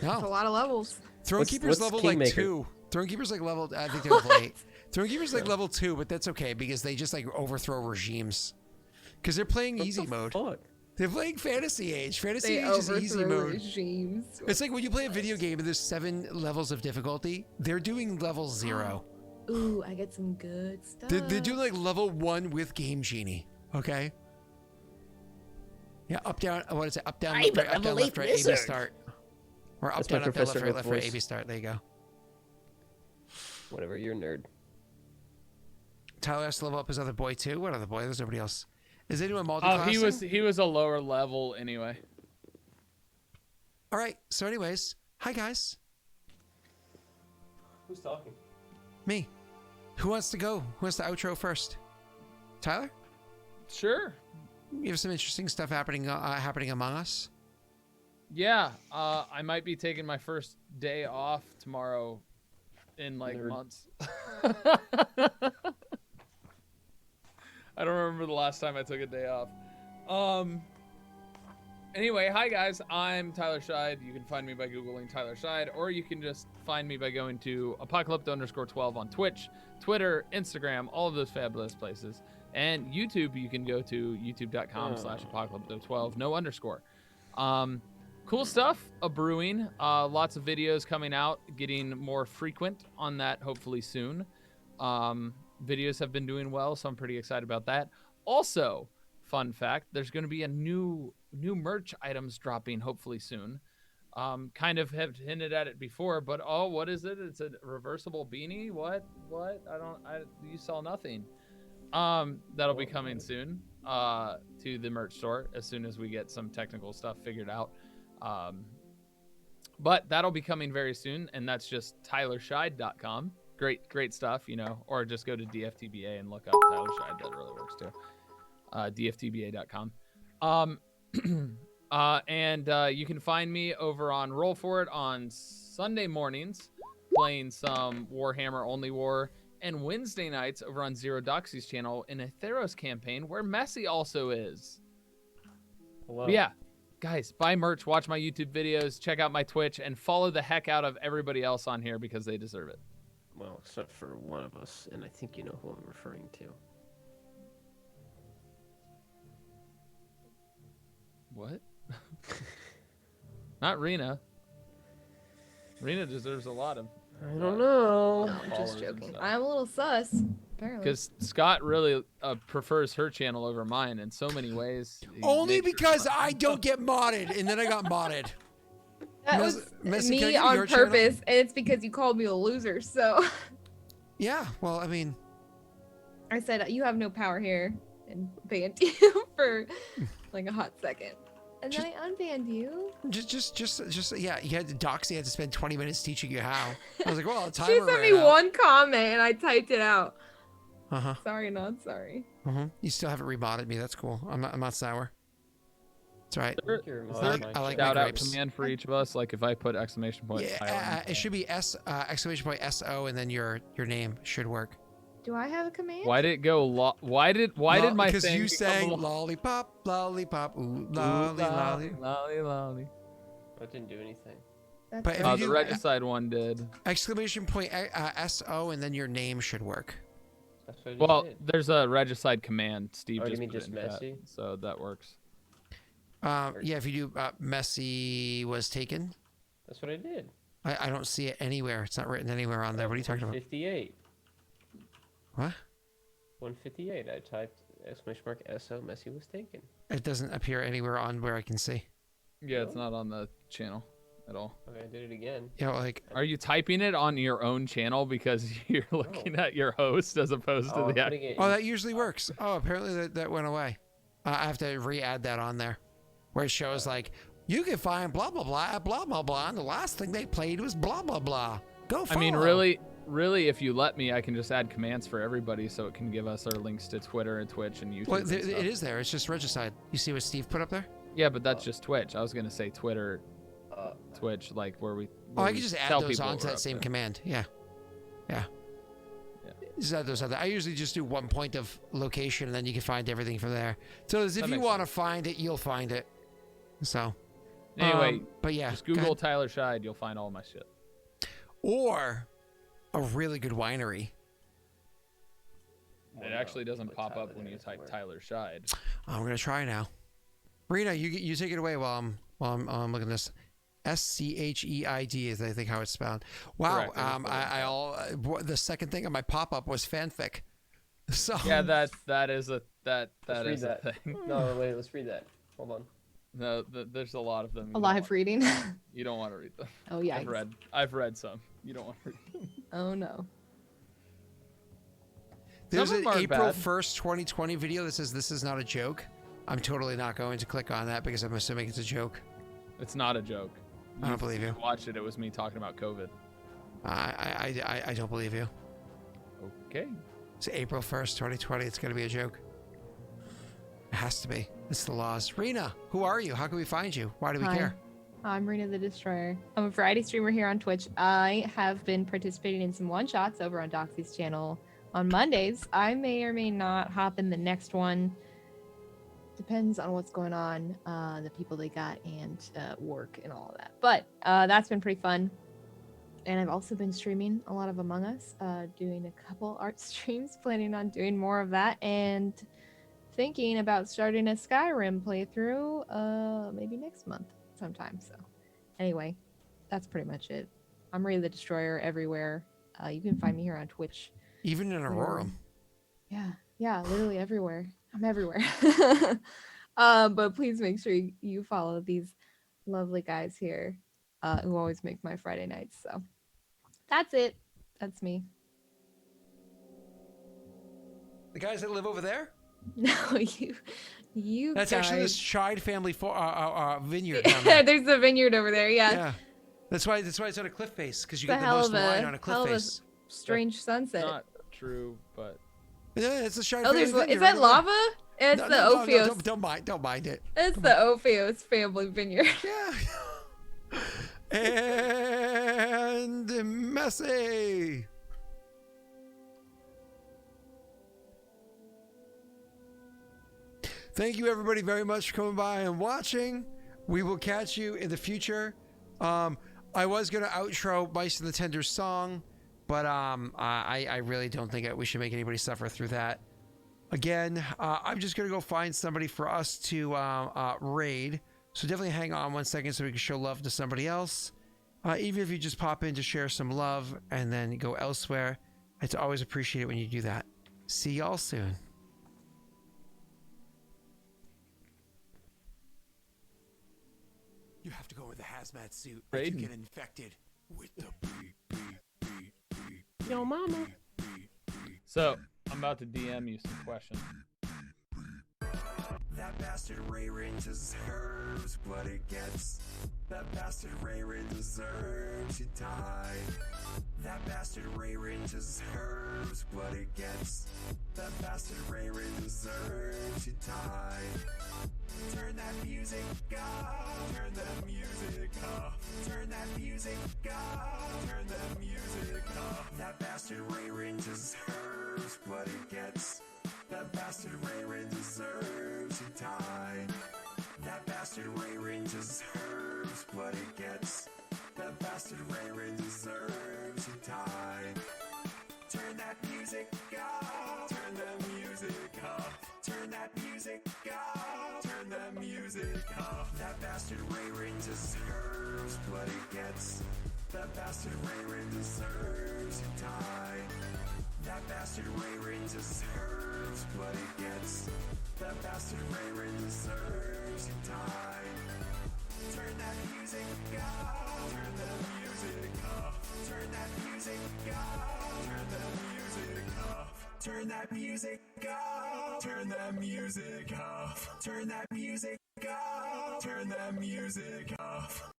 That's a No. lot of levels. Thronekeeper's what's level like Kingmaker? 2. Thronekeeper's like level. I think they're level 8. Thronekeeper's like level 2, but that's okay because they just like overthrow regimes. Because they're playing What easy the mode. Fuck? They're playing Fantasy Age. Fantasy They Age is easy overthrow mode. regimes. It's like when you play a video game and there's 7 levels of difficulty. They're doing level 0. Ooh, I get some good stuff. They're doing like level 1 with Game Genie. Okay. Yeah, up down. What is it? Up down, I'm left, a right, up down, level left, 8 right, A B wizard. start. Or up That's down, my up down, left, Professor right, left, right, voice. A B start. There you go. Whatever, you're a nerd. Tyler has to level up his other boy too. What other boy? There's nobody else. Is anyone Oh, multi-classing? he was a lower level anyway. All right. So, anyways, hi guys. Who's talking? Me. Who wants to go? Who wants to outro first? Tyler? Sure. You have some interesting stuff happening among us. Yeah. I might be taking my first day off tomorrow in like Nerd. months. I don't remember the last time I took a day off. Anyway, hi guys, I'm Tyler Scheid. You can find me by Googling Tyler Scheid, or you can just find me by going to apocalypto_12 on Twitch, Twitter, Instagram, all of those fabulous places. And YouTube, you can go to youtube.com/apocalypto12, no underscore. Cool stuff brewing. Lots of videos coming out, getting more frequent on that hopefully soon. videos have been doing well, so I'm pretty excited about that. Also, fun fact, there's going to be a new merch items dropping hopefully soon. Kind of have hinted at it before, but oh, what is it? It's a reversible beanie. What? You saw nothing. That'll be coming soon to the merch store as soon as we get some technical stuff figured out. But that'll be coming very soon, and that's just tylerscheid.com. Great stuff, or just go to DFTBA and look up Tyler Scheid. That really works too. DFTBA.com. And you can find me over on Roll For It on Sunday mornings, playing some Warhammer Only War, and Wednesday nights over on Zero Doxy's channel in a Theros campaign where Messi also is. Hello. But yeah, guys, buy merch, watch my YouTube videos, check out my Twitch, and follow the heck out of everybody else on here because they deserve it. Well, except for one of us, and I think you know who I'm referring to. What? Not Rena. Rena deserves a lot of. I don't know. No, I'm just followers and joking. stuff. I'm a little sus, apparently. Because Scott really prefers her channel over mine in so many ways. He Only makes her because fun. I don't get modded, and then I got modded. That Mes- was Messi, can I me get on your channel? purpose, and it's because you called me a loser. So Yeah, well, I mean, I said you have no power here, and banned you for like a hot second, and then I unbanned you. just yeah, you had Doxy had to spend 20 minutes teaching you how. I was like, well, the timer She sent ran me out. one comment, and I typed it out. Uh-huh. Sorry, not sorry. You still haven't remodded me. That's cool. I'm not sour. It's all right. I think you're Is mod there on my I like channel. my shout out grapes. command for each of us? Like if I put exclamation point Yeah, Tyler. it should be exclamation point SO and then your name should work. Do I have a command? Why did it go? Why did my Because thing you become sang lollipop, lollipop, ooh, lolly, lolly. lolly? That didn't do anything. That's But if right. you The do- regicide one did. Exclamation point SO and then your name should work. That's what I just Well, did. there's a regicide command. Steve Oh, you just mean put it just in chat, Messi? so that works. Yeah, if you do Messi was taken. That's what I did. I don't see it anywhere. It's not written anywhere on there. What are you talking about? 158. What? 158. I typed exclamation mark SO. Messi was taken. It doesn't appear anywhere on where I can see. Yeah, it's not on the channel at all. Okay, I did it again. You know, like Are you typing it on your own channel because you're looking at your host as opposed Oh, to I'm the putting it oh, in- that usually works. Oh, apparently that went away. I have to re-add that on there, where it shows like you can find blah blah blah at blah blah blah, and the last thing they played was blah blah blah. Go follow. I mean, really, if you let me, I can just add commands for everybody, so it can give us our links to Twitter and Twitch and YouTube. Well, and it stuff. is there. It's just regicide. You see what Steve put up there? Yeah, but that's just Twitch. I was gonna say Twitter, Uh, Twitch, like where we. Oh, where I we can just add tell those people onto we're that up same to. command. Yeah. Yeah. Just add those on there. I usually just do one point of location, and then you can find everything from there. So as if That you makes want to find it, you'll find it. So. Anyway, but yeah, just go Google ahead. Tyler Scheid, you'll find all my shit. Or a really good winery. It actually doesn't pop Tyler up when there you type somewhere. Tyler Scheid. I'm gonna try now. Rena, you take it away while I'm looking at this. Scheid is I think how it's spelled. Wow. Correct, it is The second thing on my pop up was fanfic. So Yeah, that is a that Let's is read a that. thing. No, wait, let's read that. Hold on. No, there's a lot of them. A live reading. You don't want to read them. Oh yeah. I've read some. You don't want to read them. Oh no. there's Some an of them aren't April bad. 1st, 2020 video that says this is not a joke. I'm totally not going to click on that because I'm assuming it's a joke. It's not a joke. I don't believe you. Watched it. It was me talking about COVID. I don't believe you. Okay. It's April 1st, 2020. It's going to be a joke. It has to be. It's the laws. Rena, who are you? How can we find you? Why do we Hi. care? I'm Rena the Destroyer. I'm a variety streamer here on Twitch. I have been participating in some one-shots over on Doxy's channel on Mondays. I may or may not hop in the next one. Depends on what's going on, the people they got, and work and all of that. But that's been pretty fun. And I've also been streaming a lot of Among Us, doing a couple art streams, planning on doing more of that, and thinking about starting a Skyrim playthrough maybe next month sometime. So anyway, that's pretty much it. I'm Rena the Destroyer everywhere. You can find me here on Twitch. Even in Aurorum. Yeah, literally everywhere. I'm everywhere. But please make sure you follow these lovely guys here, who always make my Friday nights. So that's it. That's me. The guys that live over there? No, you That's guys. actually the Scheid family vineyard down there. There's a vineyard over there. Yeah. Yeah. That's why it's on a cliff face, because you It's a get the hell most of a- wine on a hell cliff of a face. Strange sunset. Not true, but Yeah, it's the Scheid Oh, family there's vineyard is that right over lava? It's there. the No, Ophios. don't mind it. It's the Ophios family vineyard. Yeah. And messy. Thank you everybody very much for coming by and watching. We will catch you in the future. I was gonna outro Mice and the Tender's song, but I really don't think we should make anybody suffer through that. Again, I'm just gonna go find somebody for us to raid. So definitely hang on 1 second so we can show love to somebody else. Even if you just pop in to share some love and then go elsewhere, it's always appreciated when you do that. See y'all soon. You have to go with the hazmat suit. Or you get infected with the Yo, mama. so I'm about to DM you some questions. That bastard Rayrin deserves what it gets. That bastard Rayrin deserves to die. That bastard Rayrin deserves what it gets. That bastard Rayrin deserves to die. Turn that music off. Turn the music off. Turn that music off. Turn the music off. That bastard Rayrin deserves what it gets. That bastard Rayrin deserves to die. That bastard Rayrin deserves what it gets. That bastard Rayrin deserves to die. Turn that music off. Turn the music off. Turn that music off. Turn the music off. That bastard Rayrin deserves what it gets. That bastard Rayrin deserves to die. That bastard Rayrin deserves what it gets. That bastard Rayrin deserves to die. Turn that music off. Turn the music off. Turn that music off. Turn the music off. Turn that music off. Turn the music off. Turn that music off. Turn the music off.